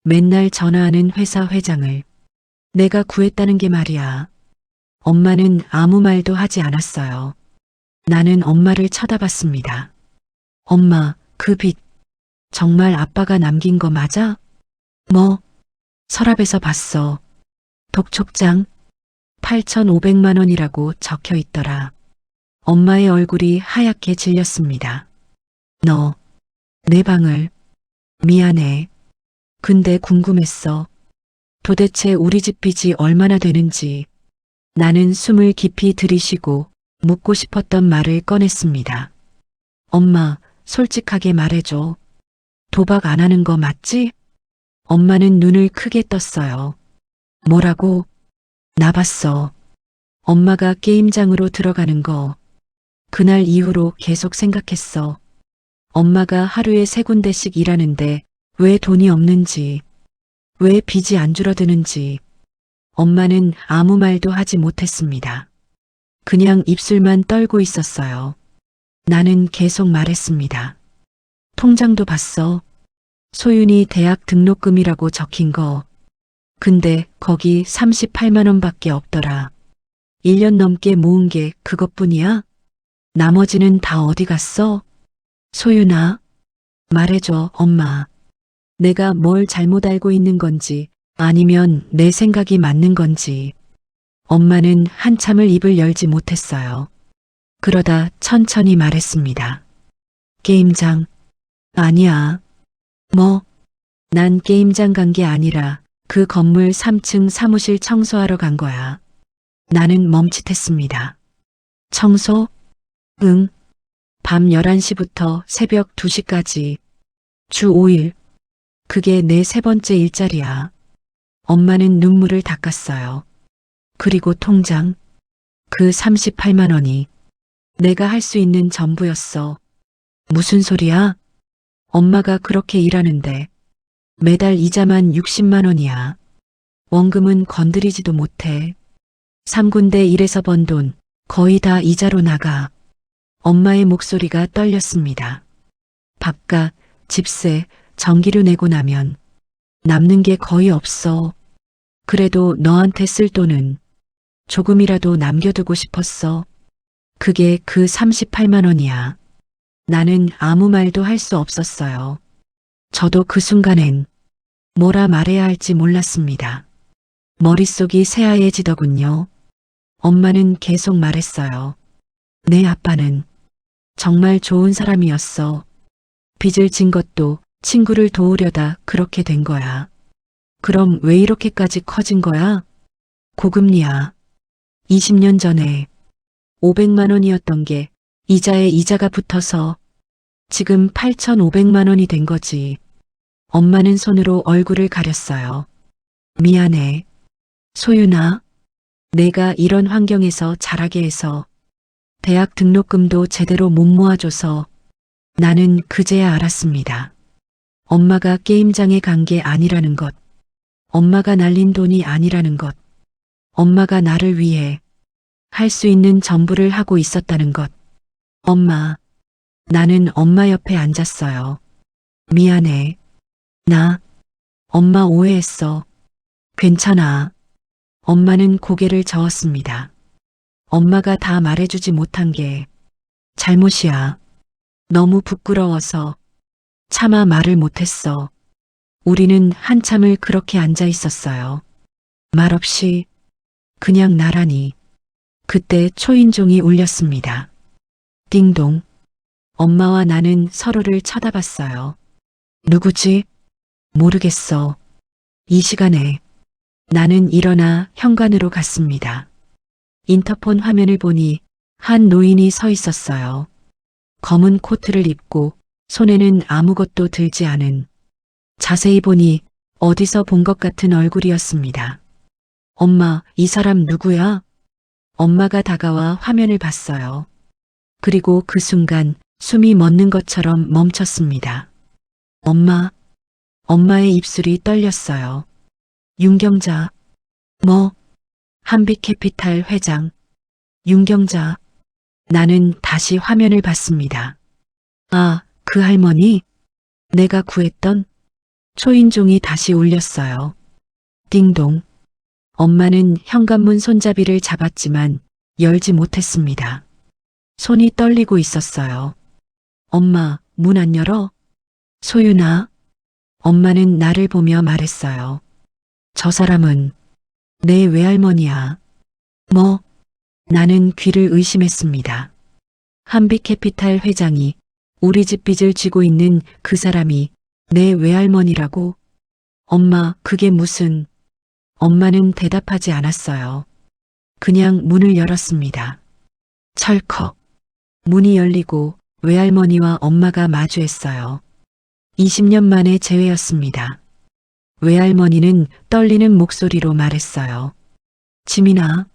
맨날 전화하는 회사 회장을 내가 구했다는 게 말이야. 엄마는 아무 말도 하지 않았어요. 나는 엄마를 쳐다봤습니다. 엄마, 그 빚 정말 아빠가 남긴 거 맞아? 뭐? 서랍에서 봤어. 독촉장 8,500만 원이라고 적혀 있더라. 엄마의 얼굴이 하얗게 질렸습니다. 너, 내 방을. 미안해. 근데 궁금했어. 도대체 우리 집 빚이 얼마나 되는지. 나는 숨을 깊이 들이쉬고 묻고 싶었던 말을 꺼냈습니다. 엄마, 솔직하게 말해줘. 도박 안 하는 거 맞지? 엄마는 눈을 크게 떴어요. 뭐라고? 나 봤어. 엄마가 게임장으로 들어가는 거. 그날 이후로 계속 생각했어. 엄마가 하루에 3군데씩 일하는데 왜 돈이 없는지, 왜 빚이 안 줄어드는지. 엄마는 아무 말도 하지 못했습니다. 그냥 입술만 떨고 있었어요. 나는 계속 말했습니다. 통장도 봤어. 소윤이 대학 등록금이라고 적힌 거. 근데 거기 38만 원밖에 없더라. 1년 넘게 모은 게 그것뿐이야? 나머지는 다 어디 갔어? 소윤아, 말해줘, 엄마. 내가 뭘 잘못 알고 있는 건지 아니면 내 생각이 맞는 건지. 엄마는 한참을 입을 열지 못했어요. 그러다 천천히 말했습니다. 게임장. 아니야. 뭐? 난 게임장 간 게 아니라 그 건물 3층 사무실 청소하러 간 거야. 나는 멈칫했습니다. 청소? 응. 밤 11시부터 새벽 2시까지. 주 5일. 그게 내 3번째 일자리야. 엄마는 눈물을 닦았어요. 그리고 통장. 그 38만 원이 내가 할 수 있는 전부였어. 무슨 소리야? 엄마가 그렇게 일하는데 매달 이자만 60만 원이야. 원금은 건드리지도 못해. 3군데 일해서 번 돈 거의 다 이자로 나가. 엄마의 목소리가 떨렸습니다. 밥값, 집세, 전기료 내고 나면 남는 게 거의 없어. 그래도 너한테 쓸 돈은 조금이라도 남겨두고 싶었어. 그게 그 38만 원이야. 나는 아무 말도 할 수 없었어요. 저도 그 순간엔 뭐라 말해야 할지 몰랐습니다. 머릿속이 새하얘지더군요. 엄마는 계속 말했어요. 내 아빠는 정말 좋은 사람이었어. 빚을 진 것도 친구를 도우려다 그렇게 된 거야. 그럼 왜 이렇게까지 커진 거야? 고금리야. 20년 전에 500만 원이었던 게 이자에 이자가 붙어서 지금 8,500만 원이 된 거지. 엄마는 손으로 얼굴을 가렸어요. 미안해. 소윤아, 내가 이런 환경에서 자라게 해서 대학 등록금도 제대로 못 모아줘서 나는 그제야 알았습니다. 엄마가 게임장에 간 게 아니라는 것. 엄마가 날린 돈이 아니라는 것. 엄마가 나를 위해 할 수 있는 전부를 하고 있었다는 것. 엄마, 나는 엄마 옆에 앉았어요. 미안해. 엄마 오해했어. 괜찮아. 엄마는 고개를 저었습니다. 엄마가 다 말해주지 못한 게 잘못이야. 너무 부끄러워서 차마 말을 못했어. 우리는 한참을 그렇게 앉아 있었어요. 말없이. 그냥 나란히. 그때 초인종이 울렸습니다. 띵동. 엄마와 나는 서로를 쳐다봤어요. 누구지? 모르겠어. 이 시간에. 나는 일어나 현관으로 갔습니다. 인터폰 화면을 보니 한 노인이 서 있었어요. 검은 코트를 입고 손에는 아무것도 들지 않은, 자세히 보니 어디서 본 것 같은 얼굴이었습니다. 엄마, 이 사람 누구야? 엄마가 다가와 화면을 봤어요. 그리고 그 순간 숨이 멎는 것처럼 멈췄습니다. 엄마, 엄마의 입술이 떨렸어요. 윤경자, 뭐? 한빛캐피탈 회장, 윤경자. 나는 다시 화면을 봤습니다. 아, 그 할머니? 내가 구했던? 초인종이 다시 울렸어요. 띵동. 엄마는 현관문 손잡이를 잡았지만 열지 못했습니다. 손이 떨리고 있었어요. 엄마, 문 안 열어? 소윤아. 엄마는 나를 보며 말했어요. 저 사람은 내 외할머니야. 뭐? 나는 귀를 의심했습니다. 한빛캐피탈 회장이 우리 집 빚을 쥐고 있는 그 사람이 내 외할머니라고? 엄마, 그게 무슨... 엄마는 대답하지 않았어요. 그냥 문을 열었습니다. 철컥. 문이 열리고 외할머니와 엄마가 마주했어요. 20년 만의 재회였습니다. 외할머니는 떨리는 목소리로 말했어요. 지민아.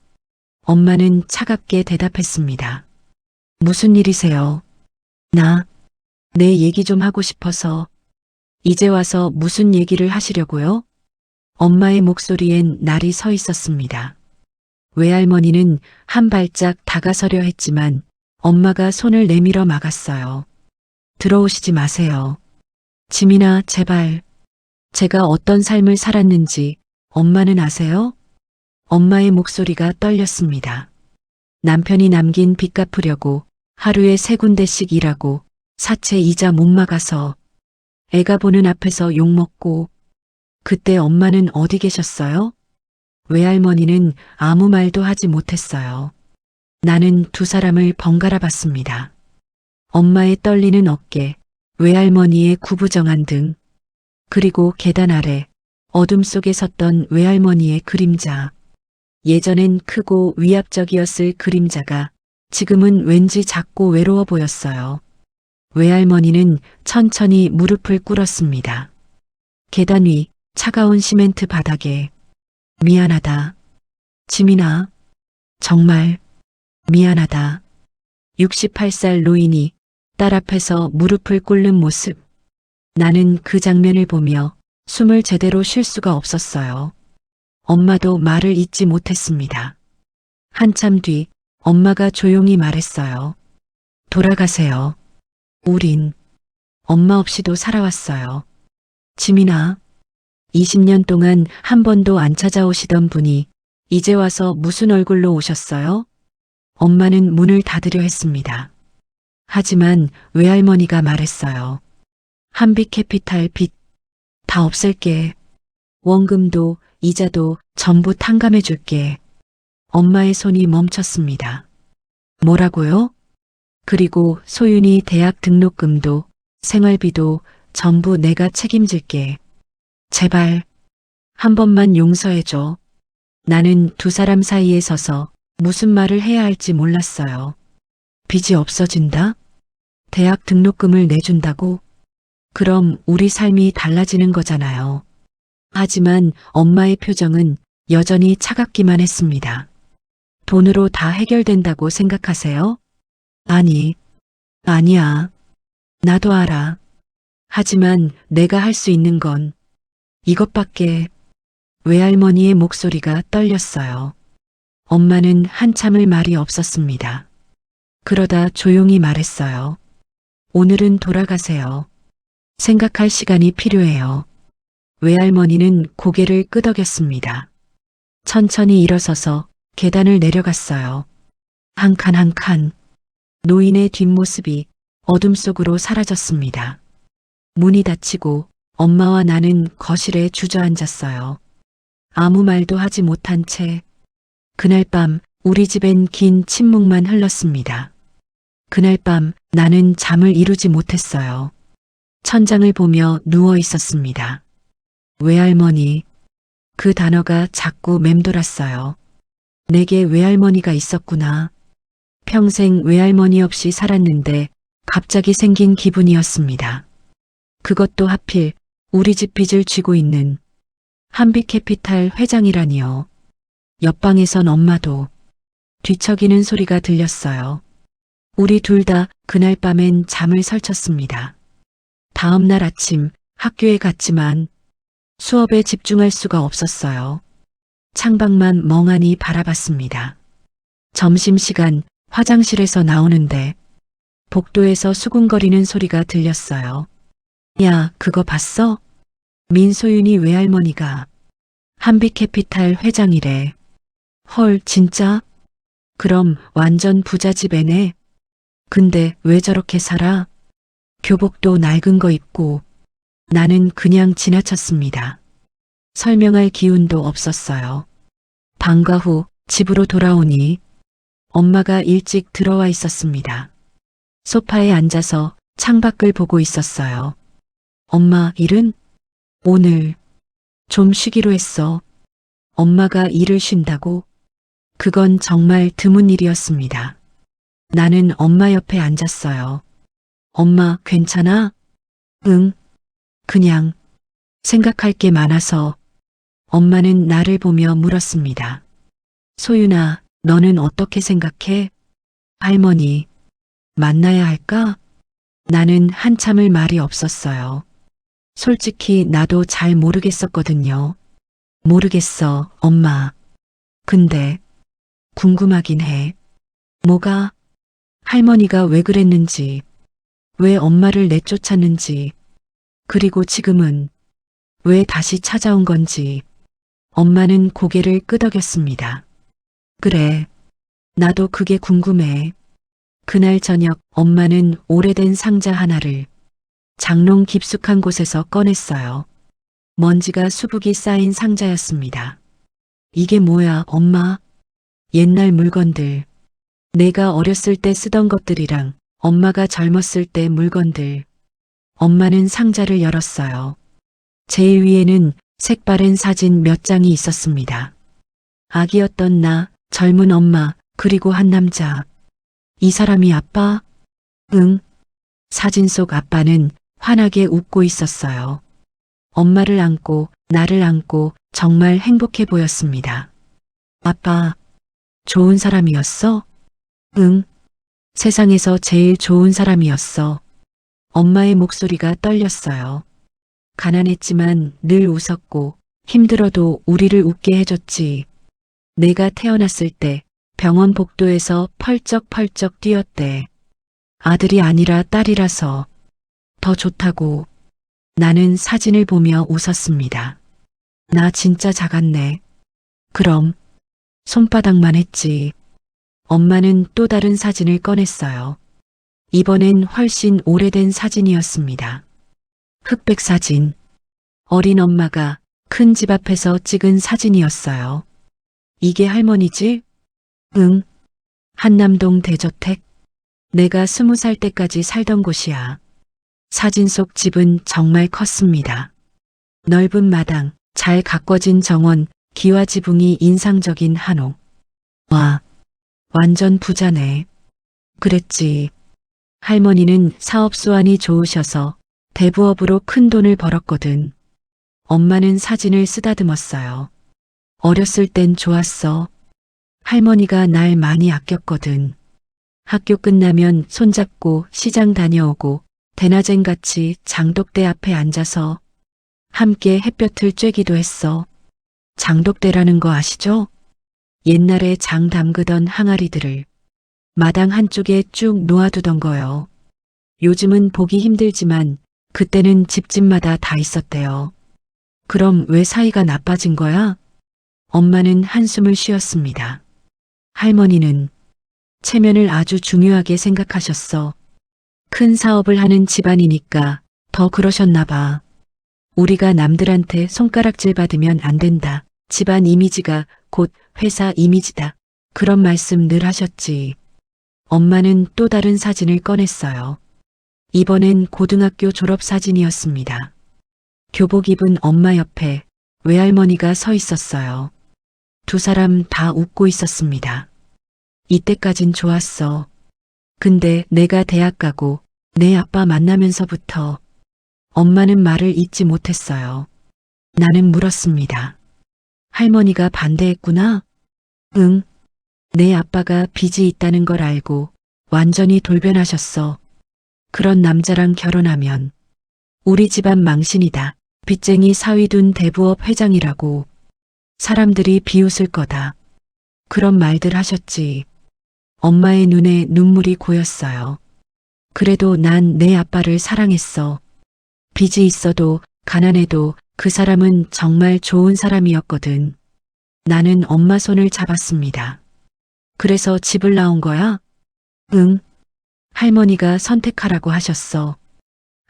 엄마는 차갑게 대답했습니다. 무슨 일이세요? 내 얘기 좀 하고 싶어서. 이제 와서 무슨 얘기를 하시려고요? 엄마의 목소리엔 날이 서 있었습니다. 외할머니는 한 발짝 다가서려 했지만 엄마가 손을 내밀어 막았어요. 들어오시지 마세요. 지민아, 제발. 제가 어떤 삶을 살았는지 엄마는 아세요? 엄마의 목소리가 떨렸습니다. 남편이 남긴 빚 갚으려고 하루에 3군데씩 일하고 사채 이자 못 막아서 애가 보는 앞에서 욕먹고. 그때 엄마는 어디 계셨어요? 외할머니는 아무 말도 하지 못했어요. 나는 두 사람을 번갈아 봤습니다. 엄마의 떨리는 어깨, 외할머니의 구부정한 등, 그리고 계단 아래 어둠 속에 섰던 외할머니의 그림자. 예전엔 크고 위압적이었을 그림자가 지금은 왠지 작고 외로워 보였어요. 외할머니는 천천히 무릎을 꿇었습니다. 계단 위 차가운 시멘트 바닥에. 미안하다. 지민아. 정말 미안하다. 68살 노인이 딸 앞에서 무릎을 꿇는 모습. 나는 그 장면을 보며 숨을 제대로 쉴 수가 없었어요. 엄마도 말을 잇지 못했습니다. 한참 뒤 엄마가 조용히 말했어요. 돌아가세요. 우린 엄마 없이도 살아왔어요. 지민아. 20년 동안 한 번도 안 찾아오시던 분이 이제 와서 무슨 얼굴로 오셨어요? 엄마는 문을 닫으려 했습니다. 하지만 외할머니가 말했어요. 한빛캐피탈 빚 다 없앨게. 원금도 이자도 전부 탕감해 줄게. 엄마의 손이 멈췄습니다. 뭐라고요? 그리고 소윤이 대학 등록금도 생활비도 전부 내가 책임질게. 제발 한 번만 용서해줘. 나는 두 사람 사이에 서서 무슨 말을 해야 할지 몰랐어요. 빚이 없어진다? 대학 등록금을 내준다고? 그럼 우리 삶이 달라지는 거잖아요. 하지만 엄마의 표정은 여전히 차갑기만 했습니다. 돈으로 다 해결된다고 생각하세요? 아니야. 나도 알아. 하지만 내가 할 수 있는 건 이것밖에. 외할머니의 목소리가 떨렸어요. 엄마는 한참을 말이 없었습니다. 그러다 조용히 말했어요. 오늘은 돌아가세요. 생각할 시간이 필요해요. 외할머니는 고개를 끄덕였습니다. 천천히 일어서서 계단을 내려갔어요. 한 칸 한 칸. 노인의 뒷모습이 어둠 속으로 사라졌습니다. 문이 닫히고 엄마와 나는 거실에 주저앉았어요. 아무 말도 하지 못한 채 그날 밤 우리 집엔 긴 침묵만 흘렀습니다. 그날 밤 나는 잠을 이루지 못했어요. 천장을 보며 누워 있었습니다. 외할머니, 그 단어가 자꾸 맴돌았어요. 내게 외할머니가 있었구나. 평생 외할머니 없이 살았는데 갑자기 생긴 기분이었습니다. 그것도 하필 우리 집 빚을 쥐고 있는 한빛캐피탈 회장이라니요. 옆방에선 엄마도 뒤척이는 소리가 들렸어요. 우리 둘 다 그날 밤엔 잠을 설쳤습니다. 다음 날 아침 학교에 갔지만 수업에 집중할 수가 없었어요. 창밖만 멍하니 바라봤습니다. 점심시간 화장실에서 나오는데 복도에서 수군거리는 소리가 들렸어요. 야, 그거 봤어? 민소윤이 외할머니가 한빛캐피탈 회장이래. 헐, 진짜? 그럼 완전 부잣집애네. 근데 왜 저렇게 살아? 교복도 낡은 거 입고. 나는 그냥 지나쳤습니다. 설명할 기운도 없었어요. 방과 후 집으로 돌아오니 엄마가 일찍 들어와 있었습니다. 소파에 앉아서 창밖을 보고 있었어요. 엄마, 일은? 오늘 좀 쉬기로 했어. 엄마가 일을 쉰다고? 그건 정말 드문 일이었습니다. 나는 엄마 옆에 앉았어요. 엄마, 괜찮아? 응, 그냥 생각할 게 많아서. 엄마는 나를 보며 물었습니다. 소윤아, 너는 어떻게 생각해? 할머니, 만나야 할까? 나는 한참을 말이 없었어요. 솔직히 나도 잘 모르겠었거든요. 모르겠어, 엄마. 근데 궁금하긴 해. 뭐가? 할머니가 왜 그랬는지, 왜 엄마를 내쫓았는지, 그리고 지금은 왜 다시 찾아온 건지. 엄마는 고개를 끄덕였습니다. 그래, 나도 그게 궁금해. 그날 저녁 엄마는 오래된 상자 하나를 장롱 깊숙한 곳에서 꺼냈어요. 먼지가 수북이 쌓인 상자였습니다. 이게 뭐야, 엄마? 옛날 물건들. 내가 어렸을 때 쓰던 것들이랑 엄마가 젊었을 때 물건들. 엄마는 상자를 열었어요. 제일 위에는 색바랜 사진 몇 장이 있었습니다. 아기였던 나, 젊은 엄마, 그리고 한 남자. 이 사람이 아빠? 응. 사진 속 아빠는 환하게 웃고 있었어요. 엄마를 안고 나를 안고 정말 행복해 보였습니다. 아빠, 좋은 사람이었어? 응. 세상에서 제일 좋은 사람이었어. 엄마의 목소리가 떨렸어요. 가난했지만 늘 웃었고 힘들어도 우리를 웃게 해줬지. 내가 태어났을 때 병원 복도에서 펄쩍펄쩍 뛰었대. 아들이 아니라 딸이라서 더 좋다고. 나는 사진을 보며 웃었습니다. 나 진짜 작았네. 그럼 손바닥만 했지. 엄마는 또 다른 사진을 꺼냈어요. 이번엔 훨씬 오래된 사진이었습니다. 흑백 사진. 어린 엄마가 큰 집 앞에서 찍은 사진이었어요. 이게 할머니지? 응. 한남동 대저택. 내가 20살 때까지 살던 곳이야. 사진 속 집은 정말 컸습니다. 넓은 마당, 잘 가꿔진 정원, 기와 지붕이 인상적인 한옥. 와, 완전 부자네. 그랬지. 할머니는 사업 수완이 좋으셔서 대부업으로 큰 돈을 벌었거든. 엄마는 사진을 쓰다듬었어요. 어렸을 땐 좋았어. 할머니가 날 많이 아꼈거든. 학교 끝나면 손잡고 시장 다녀오고 대낮엔 같이 장독대 앞에 앉아서 함께 햇볕을 쬐기도 했어. 장독대라는 거 아시죠? 옛날에 장 담그던 항아리들을 마당 한쪽에 쭉 놓아두던 거요. 요즘은 보기 힘들지만 그때는 집집마다 다 있었대요. 그럼 왜 사이가 나빠진 거야? 엄마는 한숨을 쉬었습니다. 할머니는 체면을 아주 중요하게 생각하셨어. 큰 사업을 하는 집안이니까 더 그러셨나 봐. 우리가 남들한테 손가락질 받으면 안 된다. 집안 이미지가 곧 회사 이미지다. 그런 말씀 늘 하셨지. 엄마는 또 다른 사진을 꺼냈어요. 이번엔 고등학교 졸업 사진이었습니다. 교복 입은 엄마 옆에 외할머니가 서 있었어요. 두 사람 다 웃고 있었습니다. 이때까진 좋았어. 근데 내가 대학 가고 내 아빠 만나면서부터 엄마는 말을 잇지 못했어요. 나는 물었습니다. 할머니가 반대했구나? 응. 내 아빠가 빚이 있다는 걸 알고 완전히 돌변하셨어. 그런 남자랑 결혼하면 우리 집안 망신이다. 빚쟁이 사위둔 대부업 회장이라고 사람들이 비웃을 거다. 그런 말들 하셨지. 엄마의 눈에 눈물이 고였어요. 그래도 난 내 아빠를 사랑했어. 빚이 있어도 가난해도 그 사람은 정말 좋은 사람이었거든. 나는 엄마 손을 잡았습니다. 그래서 집을 나온 거야? 응. 할머니가 선택하라고 하셨어.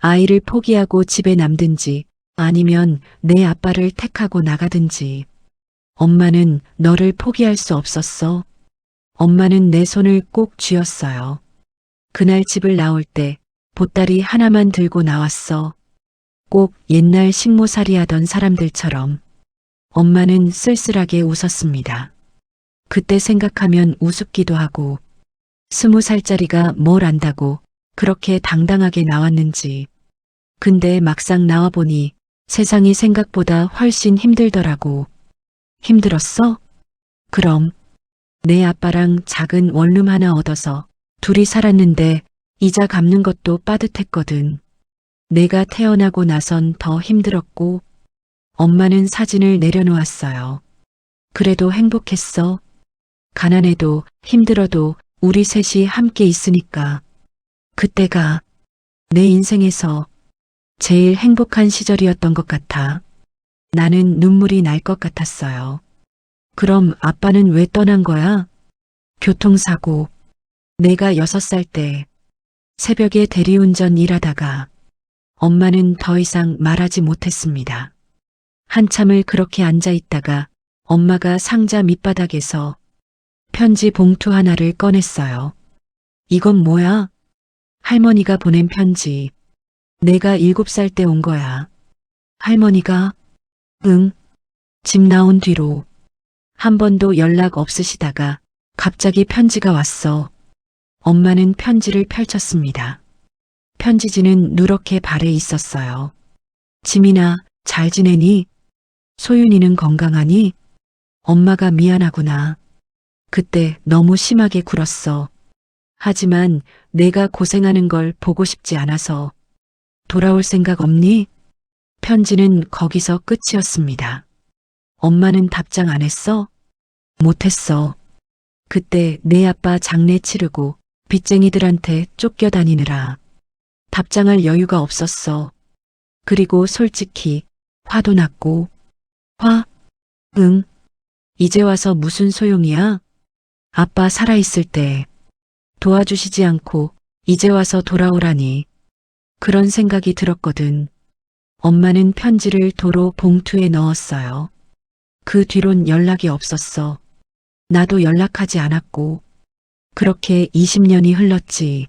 아이를 포기하고 집에 남든지 아니면 내 아빠를 택하고 나가든지. 엄마는 너를 포기할 수 없었어. 엄마는 내 손을 꼭 쥐었어요. 그날 집을 나올 때 보따리 하나만 들고 나왔어. 꼭 옛날 식모살이 하던 사람들처럼. 엄마는 쓸쓸하게 웃었습니다. 그때 생각하면 우습기도 하고 20살짜리가 뭘 안다고 그렇게 당당하게 나왔는지. 근데 막상 나와보니 세상이 생각보다 훨씬 힘들더라고. 힘들었어? 그럼 내 아빠랑 작은 원룸 하나 얻어서 둘이 살았는데 이자 갚는 것도 빠듯했거든. 내가 태어나고 나선 더 힘들었고 엄마는 사진을 내려놓았어요. 그래도 행복했어. 가난해도 힘들어도 우리 셋이 함께 있으니까. 그때가 내 인생에서 제일 행복한 시절이었던 것 같아. 나는 눈물이 날 것 같았어요. 그럼 아빠는 왜 떠난 거야? 교통사고. 내가 6살 때 새벽에 대리운전 일하다가 엄마는 더 이상 말하지 못했습니다. 한참을 그렇게 앉아 있다가 엄마가 상자 밑바닥에서 편지 봉투 하나를 꺼냈어요. 이건 뭐야? 할머니가 보낸 편지. 내가 7살 때 온 거야. 할머니가? 응. 집 나온 뒤로 한 번도 연락 없으시다가 갑자기 편지가 왔어. 엄마는 편지를 펼쳤습니다. 편지지는 누렇게 발에 있었어요. 지민아, 잘 지내니? 소윤이는 건강하니? 엄마가 미안하구나. 그때 너무 심하게 굴었어. 하지만 내가 고생하는 걸 보고 싶지 않아서. 돌아올 생각 없니? 편지는 거기서 끝이었습니다. 엄마는 답장 안 했어? 못했어. 그때 내 아빠 장례 치르고 빚쟁이들한테 쫓겨다니느라 답장할 여유가 없었어. 그리고 솔직히 화도 났고. 화? 응. 이제 와서 무슨 소용이야? 아빠 살아있을 때 도와주시지 않고 이제 와서 돌아오라니. 그런 생각이 들었거든. 엄마는 편지를 도로 봉투에 넣었어요. 그 뒤론 연락이 없었어. 나도 연락하지 않았고. 그렇게 20년이 흘렀지.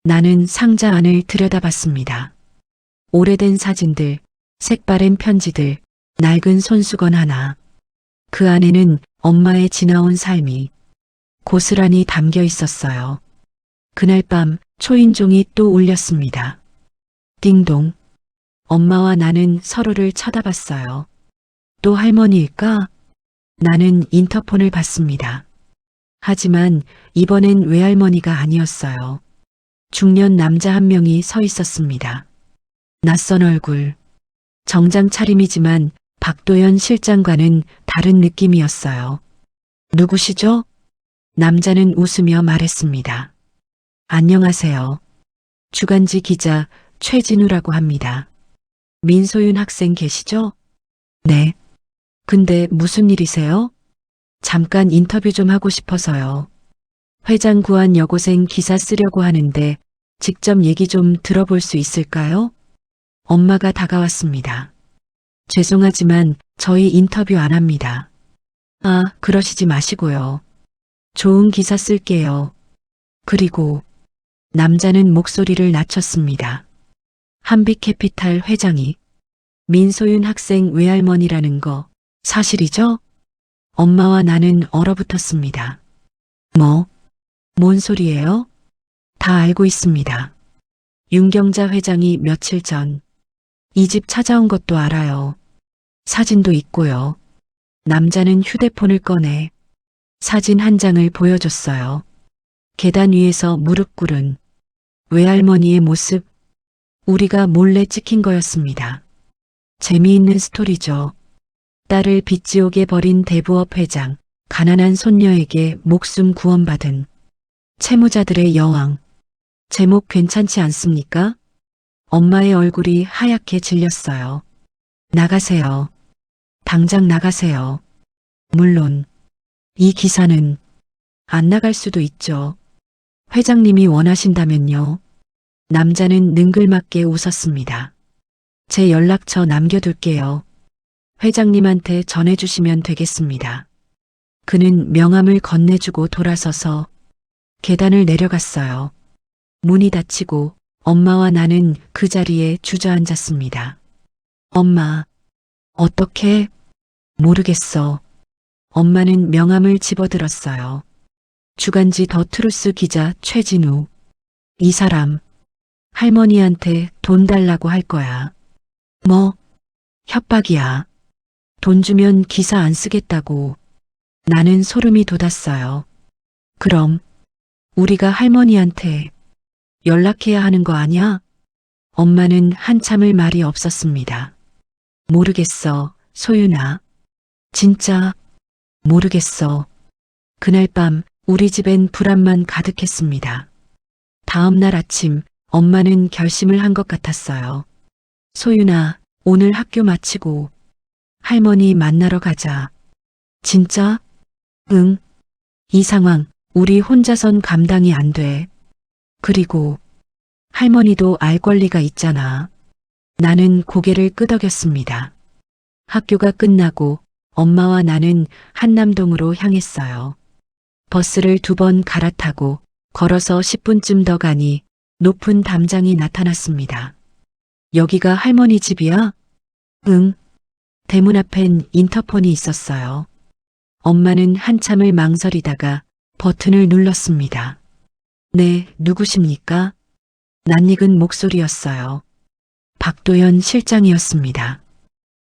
나는 상자 안을 들여다봤습니다. 오래된 사진들, 색바랜 편지들, 낡은 손수건 하나. 그 안에는 엄마의 지나온 삶이 고스란히 담겨 있었어요. 그날 밤 초인종이 또 울렸습니다. 띵동. 엄마와 나는 서로를 쳐다봤어요. 또 할머니일까? 나는 인터폰을 받습니다. 하지만 이번엔 외할머니가 아니었어요. 중년 남자 한 명이 서 있었습니다. 낯선 얼굴. 정장 차림이지만 박도연 실장과는 다른 느낌이었어요. 누구시죠? 남자는 웃으며 말했습니다. 안녕하세요. 주간지 기자 최진우라고 합니다. 민소윤 학생 계시죠? 네. 근데 무슨 일이세요? 잠깐 인터뷰 좀 하고 싶어서요. 회장 구한 여고생 기사 쓰려고 하는데 직접 얘기 좀 들어볼 수 있을까요? 엄마가 다가왔습니다. 죄송하지만 저희 인터뷰 안 합니다. 아, 그러시지 마시고요. 좋은 기사 쓸게요. 그리고 남자는 목소리를 낮췄습니다. 한빛캐피탈 회장이 민소윤 학생 외할머니라는 거 사실이죠? 엄마와 나는 얼어붙었습니다. 뭐? 뭔 소리예요? 다 알고 있습니다. 윤경자 회장이 며칠 전 이 집 찾아온 것도 알아요. 사진도 있고요. 남자는 휴대폰을 꺼내 사진 한 장을 보여줬어요. 계단 위에서 무릎 꿇은 외할머니의 모습, 우리가 몰래 찍힌 거였습니다. 재미있는 스토리죠. 딸을 빚지옥에 버린 대부업 회장, 가난한 손녀에게 목숨 구원받은 채무자들의 여왕. 제목 괜찮지 않습니까? 엄마의 얼굴이 하얗게 질렸어요. 나가세요. 당장 나가세요. 물론 이 기사는 안 나갈 수도 있죠. 회장님이 원하신다면요. 남자는 능글맞게 웃었습니다. 제 연락처 남겨둘게요. 회장님한테 전해주시면 되겠습니다. 그는 명함을 건네주고 돌아서서 계단을 내려갔어요. 문이 닫히고 엄마와 나는 그 자리에 주저앉았습니다. 엄마, 어떻게? 모르겠어. 엄마는 명함을 집어들었어요. 주간지 더 트루스 기자 최진우. 이 사람, 할머니한테 돈 달라고 할 거야. 뭐? 협박이야. 돈 주면 기사 안 쓰겠다고. 나는 소름이 돋았어요. 그럼 우리가 할머니한테 연락해야 하는 거 아니야? 엄마는 한참을 말이 없었습니다. 모르겠어, 소윤아. 진짜 모르겠어. 그날 밤 우리 집엔 불안만 가득했습니다. 다음 날 아침 엄마는 결심을 한 것 같았어요. 소윤아, 오늘 학교 마치고 할머니 만나러 가자. 진짜? 응. 이 상황 우리 혼자선 감당이 안 돼. 그리고 할머니도 알 권리가 있잖아. 나는 고개를 끄덕였습니다. 학교가 끝나고 엄마와 나는 한남동으로 향했어요. 버스를 2번 갈아타고 걸어서 10분쯤 더 가니 높은 담장이 나타났습니다. 여기가 할머니 집이야? 응. 대문 앞엔 인터폰이 있었어요. 엄마는 한참을 망설이다가 버튼을 눌렀습니다. 네, 누구십니까? 낯익은 목소리였어요. 박도연 실장이었습니다.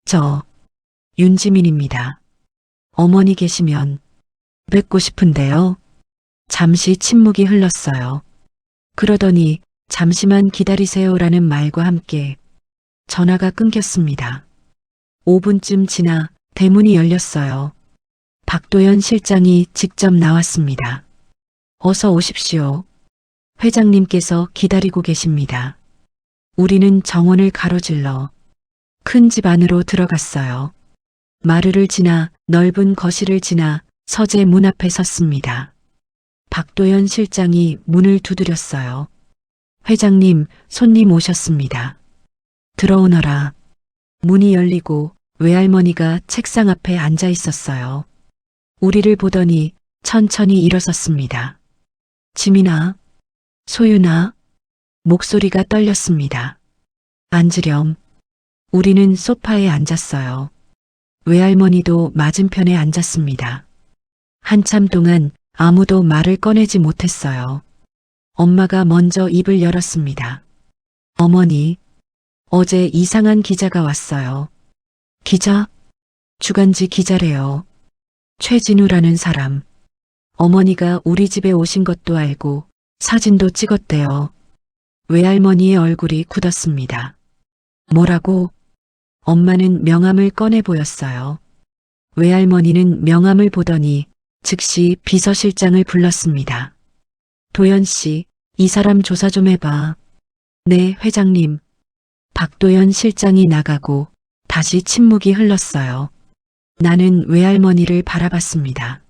저, 윤지민입니다. 어머니 계시면 뵙고 싶은데요. 잠시 침묵이 흘렀어요. 그러더니 잠시만 기다리세요라는 말과 함께 전화가 끊겼습니다. 5분쯤 지나 대문이 열렸어요. 박도연 실장이 직접 나왔습니다. 어서 오십시오. 회장님께서 기다리고 계십니다. 우리는 정원을 가로질러 큰 집 안으로 들어갔어요. 마루를 지나 넓은 거실을 지나 서재 문 앞에 섰습니다. 박도연 실장이 문을 두드렸어요. 회장님, 손님 오셨습니다. 들어오너라. 문이 열리고 외할머니가 책상 앞에 앉아 있었어요. 우리를 보더니 천천히 일어섰습니다. 지민아, 소윤아, 목소리가 떨렸습니다. 앉으렴. 우리는 소파에 앉았어요. 외할머니도 맞은편에 앉았습니다. 한참 동안 아무도 말을 꺼내지 못했어요. 엄마가 먼저 입을 열었습니다. 어머니, 어제 이상한 기자가 왔어요. 기자? 주간지 기자래요. 최진우라는 사람. 어머니가 우리 집에 오신 것도 알고 사진도 찍었대요. 외할머니의 얼굴이 굳었습니다. 뭐라고? 엄마는 명함을 꺼내 보였어요. 외할머니는 명함을 보더니 즉시 비서실장을 불렀습니다. 도연 씨, 이 사람 조사 좀 해봐. 네, 회장님. 박도연 실장이 나가고 다시 침묵이 흘렀어요. 나는 외할머니를 바라봤습니다.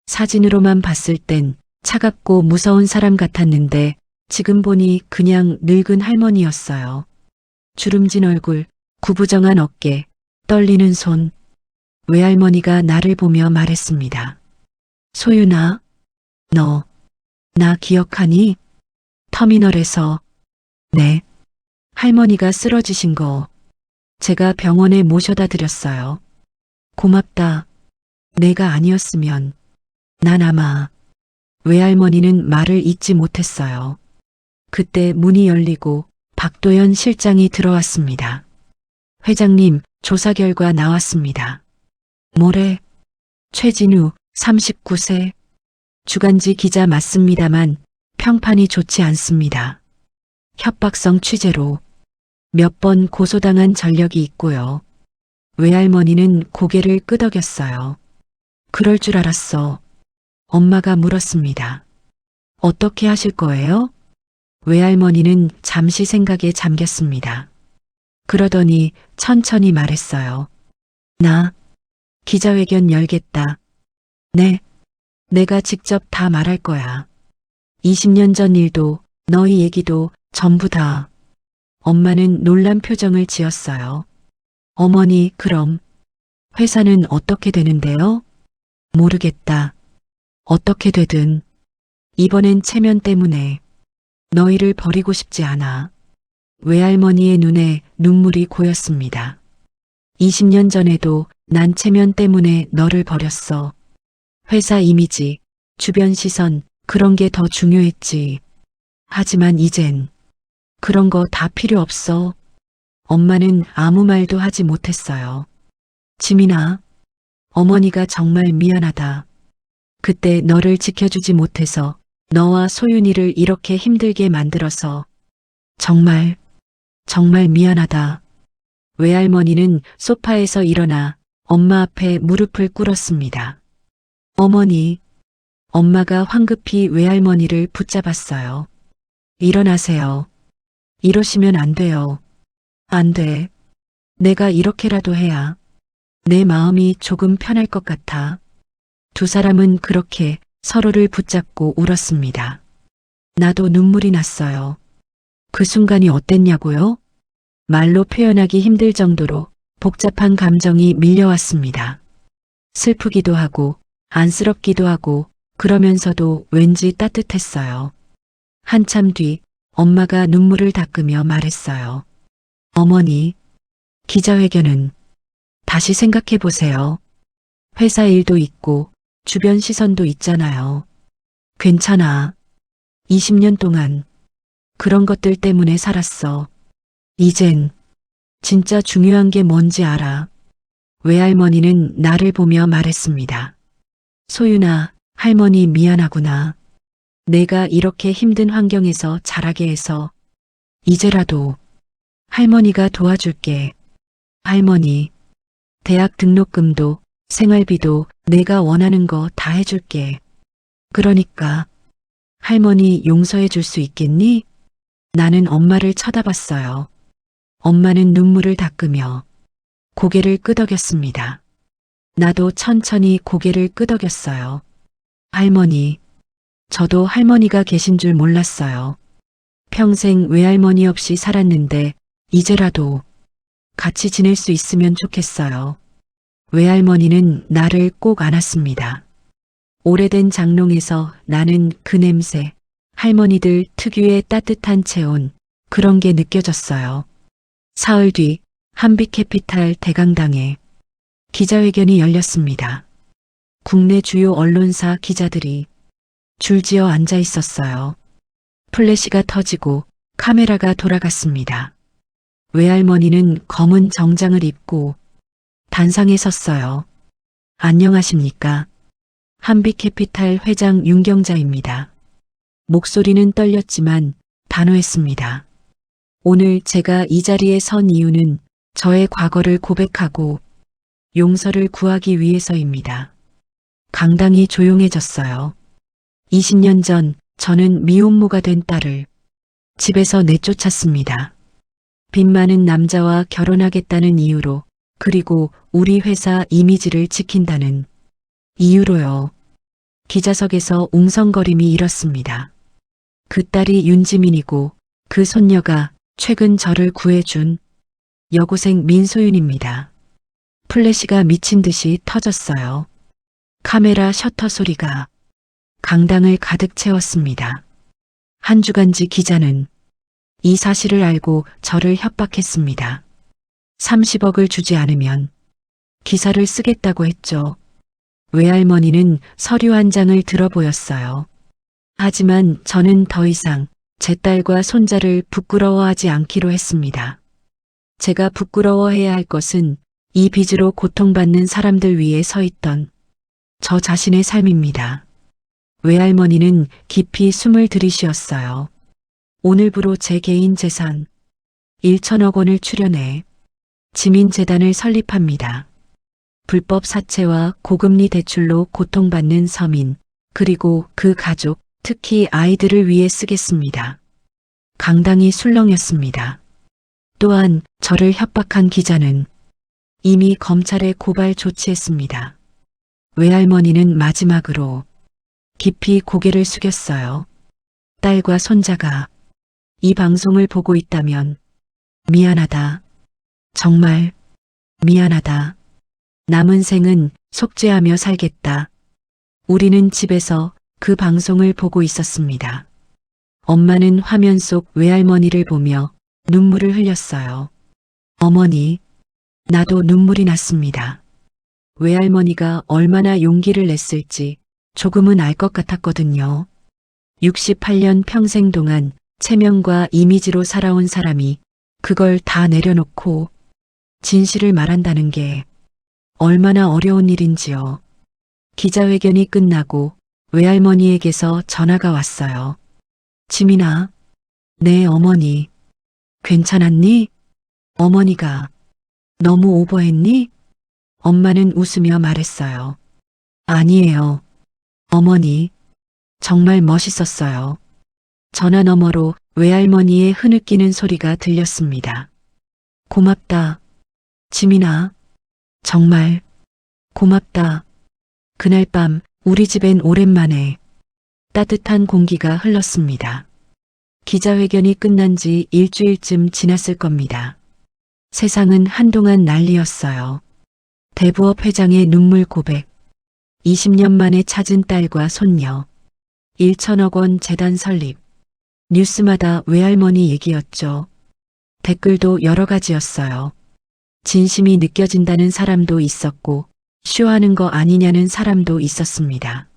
사진으로만 봤을 땐 차갑고 무서운 사람 같았는데 지금 보니 그냥 늙은 할머니였어요. 주름진 얼굴, 구부정한 어깨, 떨리는 손. 외할머니가 나를 보며 말했습니다. 소윤아, 너, 나 기억하니? 터미널에서, 네, 할머니가 쓰러지신 거 제가 병원에 모셔다 드렸어요. 고맙다. 내가 아니었으면 난 아마 외할머니는 말을 잇지 못했어요. 그때 문이 열리고 박도연 실장이 들어왔습니다. 회장님, 조사 결과 나왔습니다. 뭐래? 최진우, 39세. 주간지 기자 맞습니다만 평판이 좋지 않습니다. 협박성 취재로 몇 번 고소당한 전력이 있고요. 외할머니는 고개를 끄덕였어요. 그럴 줄 알았어. 엄마가 물었습니다. 어떻게 하실 거예요? 외할머니는 잠시 생각에 잠겼습니다. 그러더니 천천히 말했어요. 나 기자회견 열겠다. 네, 내가 직접 다 말할 거야. 20년 전 일도 너희 얘기도 전부 다. 엄마는 놀란 표정을 지었어요. 어머니, 그럼 회사는 어떻게 되는데요? 모르겠다. 어떻게 되든 이번엔 체면 때문에 너희를 버리고 싶지 않아. 외할머니의 눈에 눈물이 고였습니다. 20년 전에도 난 체면 때문에 너를 버렸어. 회사 이미지, 주변 시선, 그런 게 더 중요했지. 하지만 이젠 그런 거 다 필요 없어. 엄마는 아무 말도 하지 못했어요. 지민아, 어머니가 정말 미안하다. 그때 너를 지켜주지 못해서 너와 소윤이를 이렇게 힘들게 만들어서 정말 미안하다. 외할머니는 소파에서 일어나 엄마 앞에 무릎을 꿇었습니다. 어머니, 엄마가 황급히 외할머니를 붙잡았어요. 일어나세요. 이러시면 안 돼요. 안 돼. 내가 이렇게라도 해야 내 마음이 조금 편할 것 같아. 두 사람은 그렇게 서로를 붙잡고 울었습니다. 나도 눈물이 났어요. 그 순간이 어땠냐고요? 말로 표현하기 힘들 정도로 복잡한 감정이 밀려왔습니다. 슬프기도 하고 안쓰럽기도 하고 그러면서도 왠지 따뜻했어요. 한참 뒤 엄마가 눈물을 닦으며 말했어요. 어머니, 기자회견은 다시 생각해 보세요. 회사 일도 있고 주변 시선도 있잖아요. 괜찮아. 20년 동안 그런 것들 때문에 살았어. 이젠 진짜 중요한 게 뭔지 알아. 외할머니는 나를 보며 말했습니다. 소윤아, 할머니 미안하구나. 내가 이렇게 힘든 환경에서 자라게 해서 이제라도 할머니가 도와줄게. 할머니, 대학 등록금도 생활비도 내가 원하는 거 다 해줄게. 그러니까 할머니 용서해 줄 수 있겠니? 나는 엄마를 쳐다봤어요. 엄마는 눈물을 닦으며 고개를 끄덕였습니다. 나도 천천히 고개를 끄덕였어요. 할머니, 저도 할머니가 계신 줄 몰랐어요. 평생 외할머니 없이 살았는데 이제라도 같이 지낼 수 있으면 좋겠어요. 외할머니는 나를 꼭 안았습니다. 오래된 장롱에서 나는 그 냄새, 할머니들 특유의 따뜻한 체온, 그런 게 느껴졌어요. 사흘 뒤 한빛캐피탈 대강당에 기자회견이 열렸습니다. 국내 주요 언론사 기자들이 줄지어 앉아 있었어요. 플래시가 터지고 카메라가 돌아갔습니다. 외할머니는 검은 정장을 입고 단상에 섰어요. 안녕하십니까? 한빛캐피탈 회장 윤경자입니다. 목소리는 떨렸지만 단호했습니다. 오늘 제가 이 자리에 선 이유는 저의 과거를 고백하고 용서를 구하기 위해서입니다. 강당이 조용해졌어요. 20년 전 저는 미혼모가 된 딸을 집에서 내쫓았습니다. 빚 많은 남자와 결혼하겠다는 이유로, 그리고 우리 회사 이미지를 지킨다는 이유로요. 기자석에서 웅성거림이 일었습니다. 그 딸이 윤지민이고 그 손녀가 최근 저를 구해준 여고생 민소윤입니다. 플래시가 미친 듯이 터졌어요. 카메라 셔터 소리가 강당을 가득 채웠습니다. 한 주간지 기자는 이 사실을 알고 저를 협박했습니다. 30억을 주지 않으면 기사를 쓰겠다고 했죠. 외할머니는 서류 한 장을 들어 보였어요. 하지만 저는 더 이상 제 딸과 손자를 부끄러워하지 않기로 했습니다. 제가 부끄러워해야 할 것은 이 빚으로 고통받는 사람들 위에 서 있던 저 자신의 삶입니다. 외할머니는 깊이 숨을 들이쉬었어요. 오늘부로 제 개인 재산 1천억 원을 출연해 지민재단을 설립합니다. 불법 사채와 고금리 대출로 고통받는 서민, 그리고 그 가족, 특히 아이들을 위해 쓰겠습니다. 강당이 술렁였습니다. 또한 저를 협박한 기자는 이미 검찰에 고발 조치했습니다. 외할머니는 마지막으로 깊이 고개를 숙였어요. 딸과 손자가 이 방송을 보고 있다면 미안하다. 정말 미안하다. 남은 생은 속죄하며 살겠다. 우리는 집에서 그 방송을 보고 있었습니다. 엄마는 화면 속 외할머니를 보며 눈물을 흘렸어요. 어머니, 나도 눈물이 났습니다. 외할머니가 얼마나 용기를 냈을지 조금은 알 것 같았거든요. 68년 평생 동안 체면과 이미지로 살아온 사람이 그걸 다 내려놓고 진실을 말한다는 게 얼마나 어려운 일인지요. 기자회견이 끝나고 외할머니에게서 전화가 왔어요. 지민아, 네 어머니. 괜찮았니? 어머니가 너무 오버했니? 엄마는 웃으며 말했어요. 아니에요. 어머니, 정말 멋있었어요. 전화 너머로 외할머니의 흐느끼는 소리가 들렸습니다. 고맙다. 지민아, 정말 고맙다. 그날 밤 우리 집엔 오랜만에 따뜻한 공기가 흘렀습니다. 기자회견이 끝난 지 일주일쯤 지났을 겁니다. 세상은 한동안 난리였어요. 대부업 회장의 눈물 고백, 20년 만에 찾은 딸과 손녀, 1천억 원 재단 설립, 뉴스마다 외할머니 얘기였죠. 댓글도 여러 가지였어요. 진심이 느껴진다는 사람도 있었고 쇼하는 거 아니냐는 사람도 있었습니다.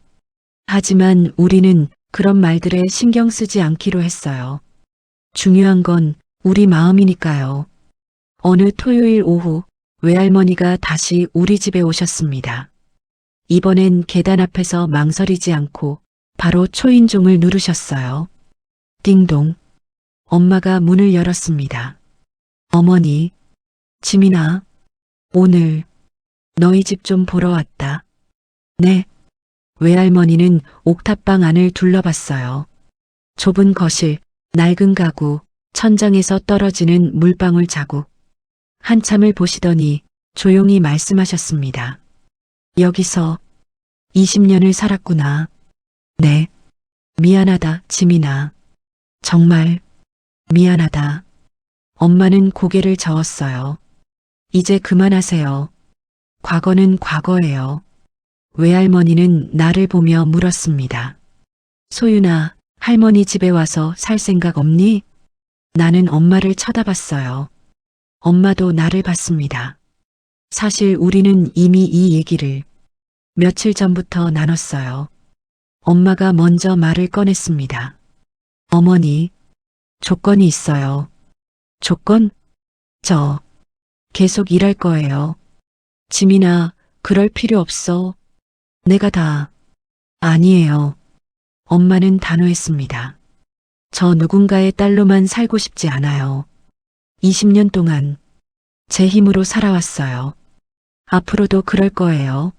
하지만 우리는 그런 말들에 신경 쓰지 않기로 했어요. 중요한 건 우리 마음이니까요. 어느 토요일 오후 외할머니가 다시 우리 집에 오셨습니다. 이번엔 계단 앞에서 망설이지 않고 바로 초인종을 누르셨어요. 띵동. 엄마가 문을 열었습니다. 어머니, 지민아, 오늘 너희 집 좀 보러 왔다. 네. 외할머니는 옥탑방 안을 둘러봤어요. 좁은 거실, 낡은 가구, 천장에서 떨어지는 물방울 자국. 한참을 보시더니 조용히 말씀하셨습니다. 여기서 20년을 살았구나. 네. 미안하다, 지민아. 정말 미안하다. 엄마는 고개를 저었어요. 이제 그만하세요. 과거는 과거예요. 외할머니는 나를 보며 물었습니다. 소윤아, 할머니 집에 와서 살 생각 없니? 나는 엄마를 쳐다봤어요. 엄마도 나를 봤습니다. 사실 우리는 이미 이 얘기를 며칠 전부터 나눴어요. 엄마가 먼저 말을 꺼냈습니다. 어머니, 조건이 있어요. 조건? 저 계속 일할 거예요. 지민아, 그럴 필요 없어. 내가 다. 아니에요. 엄마는 단호했습니다. 저 누군가의 딸로만 살고 싶지 않아요. 20년 동안 제 힘으로 살아왔어요. 앞으로도 그럴 거예요.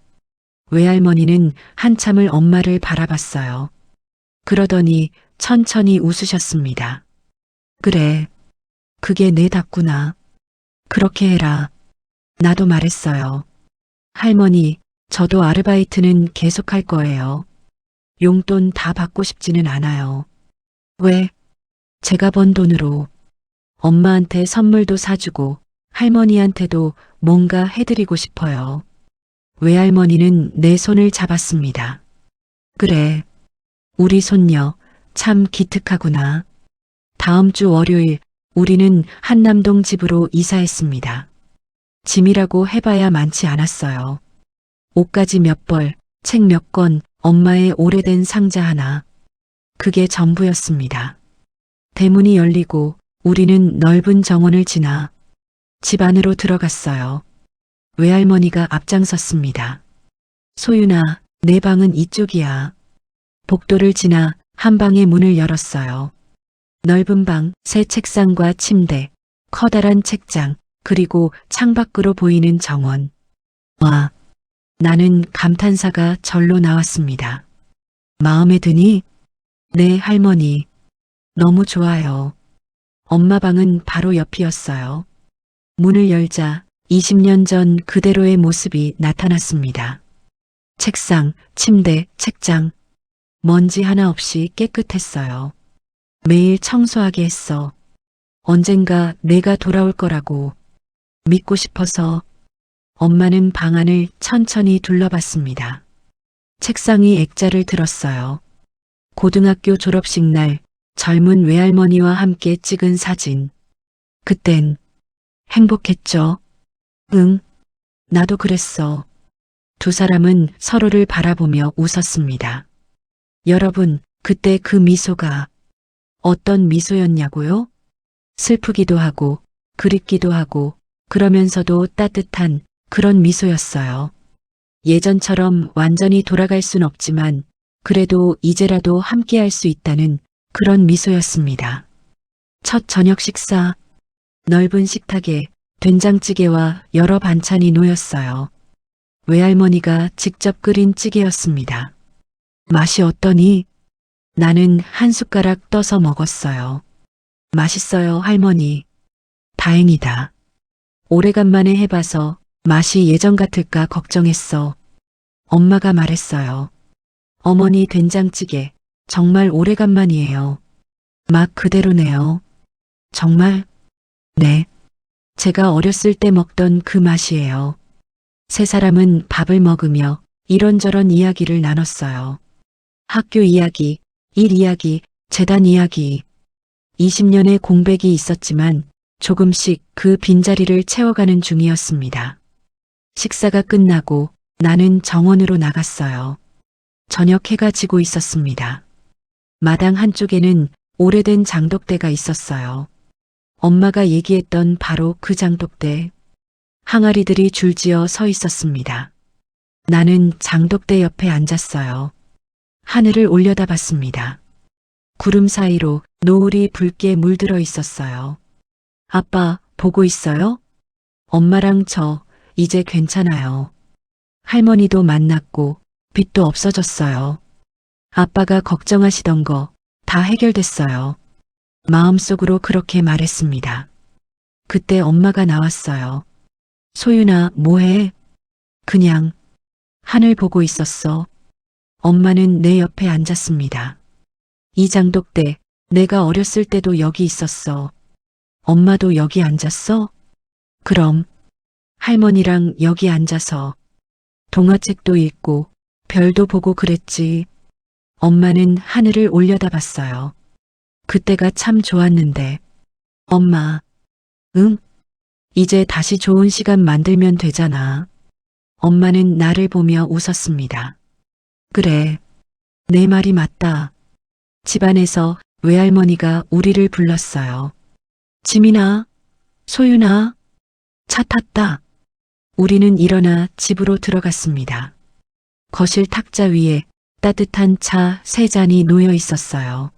외할머니는 한참을 엄마를 바라봤어요. 그러더니 천천히 웃으셨습니다. 그래, 그게 내 답구나. 그렇게 해라. 나도 말했어요. 할머니, 저도 아르바이트는 계속할 거예요. 용돈 다 받고 싶지는 않아요. 왜? 제가 번 돈으로 엄마한테 선물도 사주고 할머니한테도 뭔가 해드리고 싶어요. 외할머니는 내 손을 잡았습니다. 그래, 우리 손녀 참 기특하구나. 다음 주 월요일 우리는 한남동 집으로 이사했습니다. 짐이라고 해봐야 많지 않았어요. 옷가지 몇 벌, 책 몇 권, 엄마의 오래된 상자 하나. 그게 전부였습니다. 대문이 열리고 우리는 넓은 정원을 지나 집 안으로 들어갔어요. 외할머니가 앞장섰습니다. 소윤아, 내 방은 이쪽이야. 복도를 지나 한 방의 문을 열었어요. 넓은 방, 새 책상과 침대, 커다란 책장, 그리고 창밖으로 보이는 정원. 와, 나는 감탄사가 절로 나왔습니다. 마음에 드니? 네, 할머니. 너무 좋아요. 엄마 방은 바로 옆이었어요. 문을 열자 20년 전 그대로의 모습이 나타났습니다. 책상, 침대, 책장. 먼지 하나 없이 깨끗했어요. 매일 청소하게 했어. 언젠가 내가 돌아올 거라고 믿고 싶어서. 엄마는 방 안을 천천히 둘러봤습니다. 책상이 액자를 들었어요. 고등학교 졸업식 날 젊은 외할머니와 함께 찍은 사진. 그땐 행복했죠? 응, 나도 그랬어. 두 사람은 서로를 바라보며 웃었습니다. 여러분, 그때 그 미소가 어떤 미소였냐고요? 슬프기도 하고, 그립기도 하고, 그러면서도 따뜻한 그런 미소였어요. 예전처럼 완전히 돌아갈 순 없지만, 그래도 이제라도 함께할 수 있다는 그런 미소였습니다. 첫 저녁 식사, 넓은 식탁에 된장찌개와 여러 반찬이 놓였어요. 외할머니가 직접 끓인 찌개였습니다. 맛이 어떠니? 나는 한 숟가락 떠서 먹었어요. 맛있어요, 할머니. 다행이다. 오래간만에 해봐서 맛이 예전 같을까 걱정했어. 엄마가 말했어요. 어머니 된장찌개 정말 오래간만이에요. 맛 그대로네요. 정말? 네. 제가 어렸을 때 먹던 그 맛이에요. 세 사람은 밥을 먹으며 이런저런 이야기를 나눴어요. 학교 이야기, 일 이야기, 재단 이야기. 20년의 공백이 있었지만 조금씩 그 빈자리를 채워가는 중이었습니다. 식사가 끝나고 나는 정원으로 나갔어요. 저녁 해가 지고 있었습니다. 마당 한쪽에는 오래된 장독대가 있었어요. 엄마가 얘기했던 바로 그 장독대. 항아리들이 줄지어 서 있었습니다. 나는 장독대 옆에 앉았어요. 하늘을 올려다봤습니다. 구름 사이로 노을이 붉게 물들어 있었어요. 아빠, 보고 있어요? 엄마랑 저 이제 괜찮아요. 할머니도 만났고 빚도 없어졌어요. 아빠가 걱정하시던 거 다 해결됐어요. 마음속으로 그렇게 말했습니다. 그때 엄마가 나왔어요. 소윤아, 뭐해? 그냥 하늘 보고 있었어. 엄마는 내 옆에 앉았습니다. 이 장독대, 내가 어렸을 때도 여기 있었어. 엄마도 여기 앉았어? 그럼 할머니랑 여기 앉아서 동화책도 읽고 별도 보고 그랬지. 엄마는 하늘을 올려다봤어요. 그때가 참 좋았는데. 엄마, 응? 이제 다시 좋은 시간 만들면 되잖아. 엄마는 나를 보며 웃었습니다. 그래, 내 말이 맞다. 집안에서 외할머니가 우리를 불렀어요. 지민아, 소윤아, 차 탔다. 우리는 일어나 집으로 들어갔습니다. 거실 탁자 위에 따뜻한 차 3잔이 놓여 있었어요.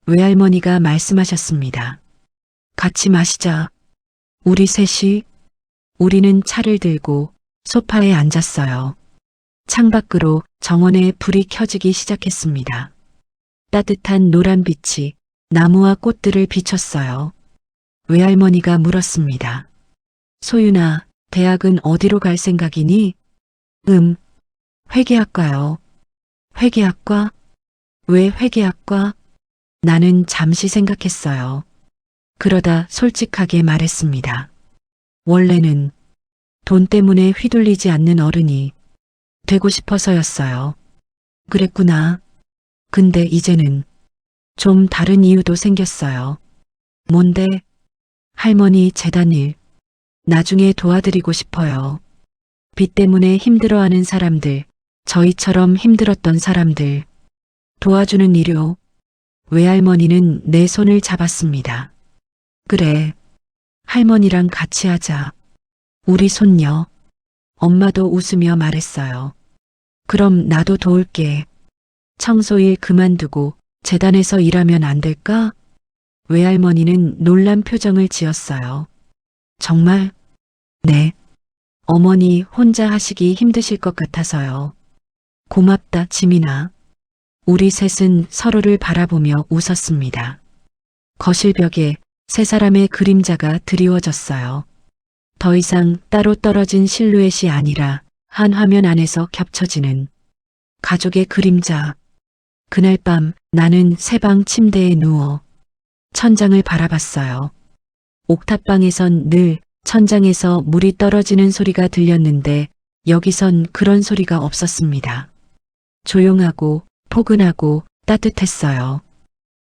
외할머니가 말씀하셨습니다. 같이 마시자. 우리 셋이. 우리는 차를 들고 소파에 앉았어요. 창밖으로 정원에 불이 켜지기 시작했습니다. 따뜻한 노란빛이 나무와 꽃들을 비췄어요. 외할머니가 물었습니다. 소윤아, 대학은 어디로 갈 생각이니? 회계학과요. 회계학과? 왜 회계학과? 나는 잠시 생각했어요. 그러다 솔직하게 말했습니다. 원래는 돈 때문에 휘둘리지 않는 어른이 되고 싶어서였어요. 그랬구나. 근데 이제는 좀 다른 이유도 생겼어요. 뭔데? 할머니 재단 일. 나중에 도와드리고 싶어요. 빚 때문에 힘들어하는 사람들, 저희처럼 힘들었던 사람들 도와주는 일요. 외할머니는 내 손을 잡았습니다. 그래. 할머니랑 같이 하자. 우리 손녀. 엄마도 웃으며 말했어요. 그럼 나도 도울게. 청소일 그만두고 재단에서 일하면 안 될까? 외할머니는 놀란 표정을 지었어요. 정말? 네. 어머니 혼자 하시기 힘드실 것 같아서요. 고맙다, 지민아. 우리 셋은 서로를 바라보며 웃었습니다. 거실벽에 세 사람의 그림자가 드리워졌어요. 더 이상 따로 떨어진 실루엣이 아니라 한 화면 안에서 겹쳐지는 가족의 그림자. 그날 밤 나는 새 방 침대에 누워 천장을 바라봤어요. 옥탑방에선 늘 천장에서 물이 떨어지는 소리가 들렸는데 여기선 그런 소리가 없었습니다. 조용하고 포근하고 따뜻했어요.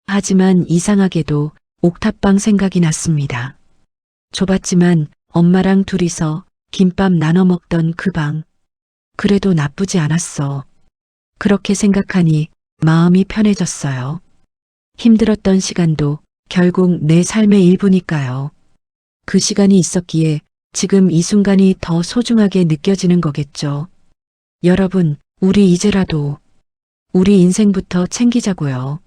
하지만 이상하게도 옥탑방 생각이 났습니다. 좁았지만 엄마랑 둘이서 김밥 나눠 먹던 그 방. 그래도 나쁘지 않았어. 그렇게 생각하니 마음이 편해졌어요. 힘들었던 시간도 결국 내 삶의 일부니까요. 그 시간이 있었기에 지금 이 순간이 더 소중하게 느껴지는 거겠죠. 여러분, 우리 이제라도 우리 인생부터 챙기자고요.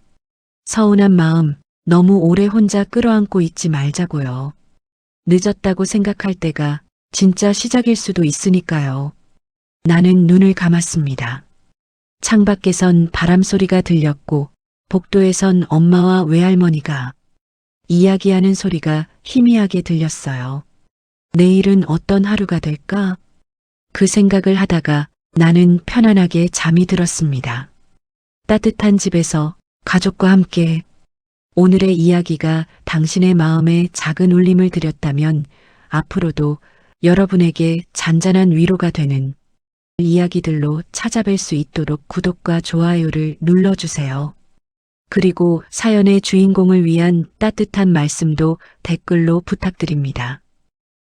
서운한 마음 너무 오래 혼자 끌어안고 있지 말자고요. 늦었다고 생각할 때가 진짜 시작일 수도 있으니까요. 나는 눈을 감았습니다. 창밖에선 바람 소리가 들렸고 복도에선 엄마와 외할머니가 이야기하는 소리가 희미하게 들렸어요. 내일은 어떤 하루가 될까? 그 생각을 하다가 나는 편안하게 잠이 들었습니다. 따뜻한 집에서 가족과 함께 오늘의 이야기가 당신의 마음에 작은 울림을 드렸다면 앞으로도 여러분에게 잔잔한 위로가 되는 이야기들로 찾아뵐 수 있도록 구독과 좋아요를 눌러주세요. 그리고 사연의 주인공을 위한 따뜻한 말씀도 댓글로 부탁드립니다.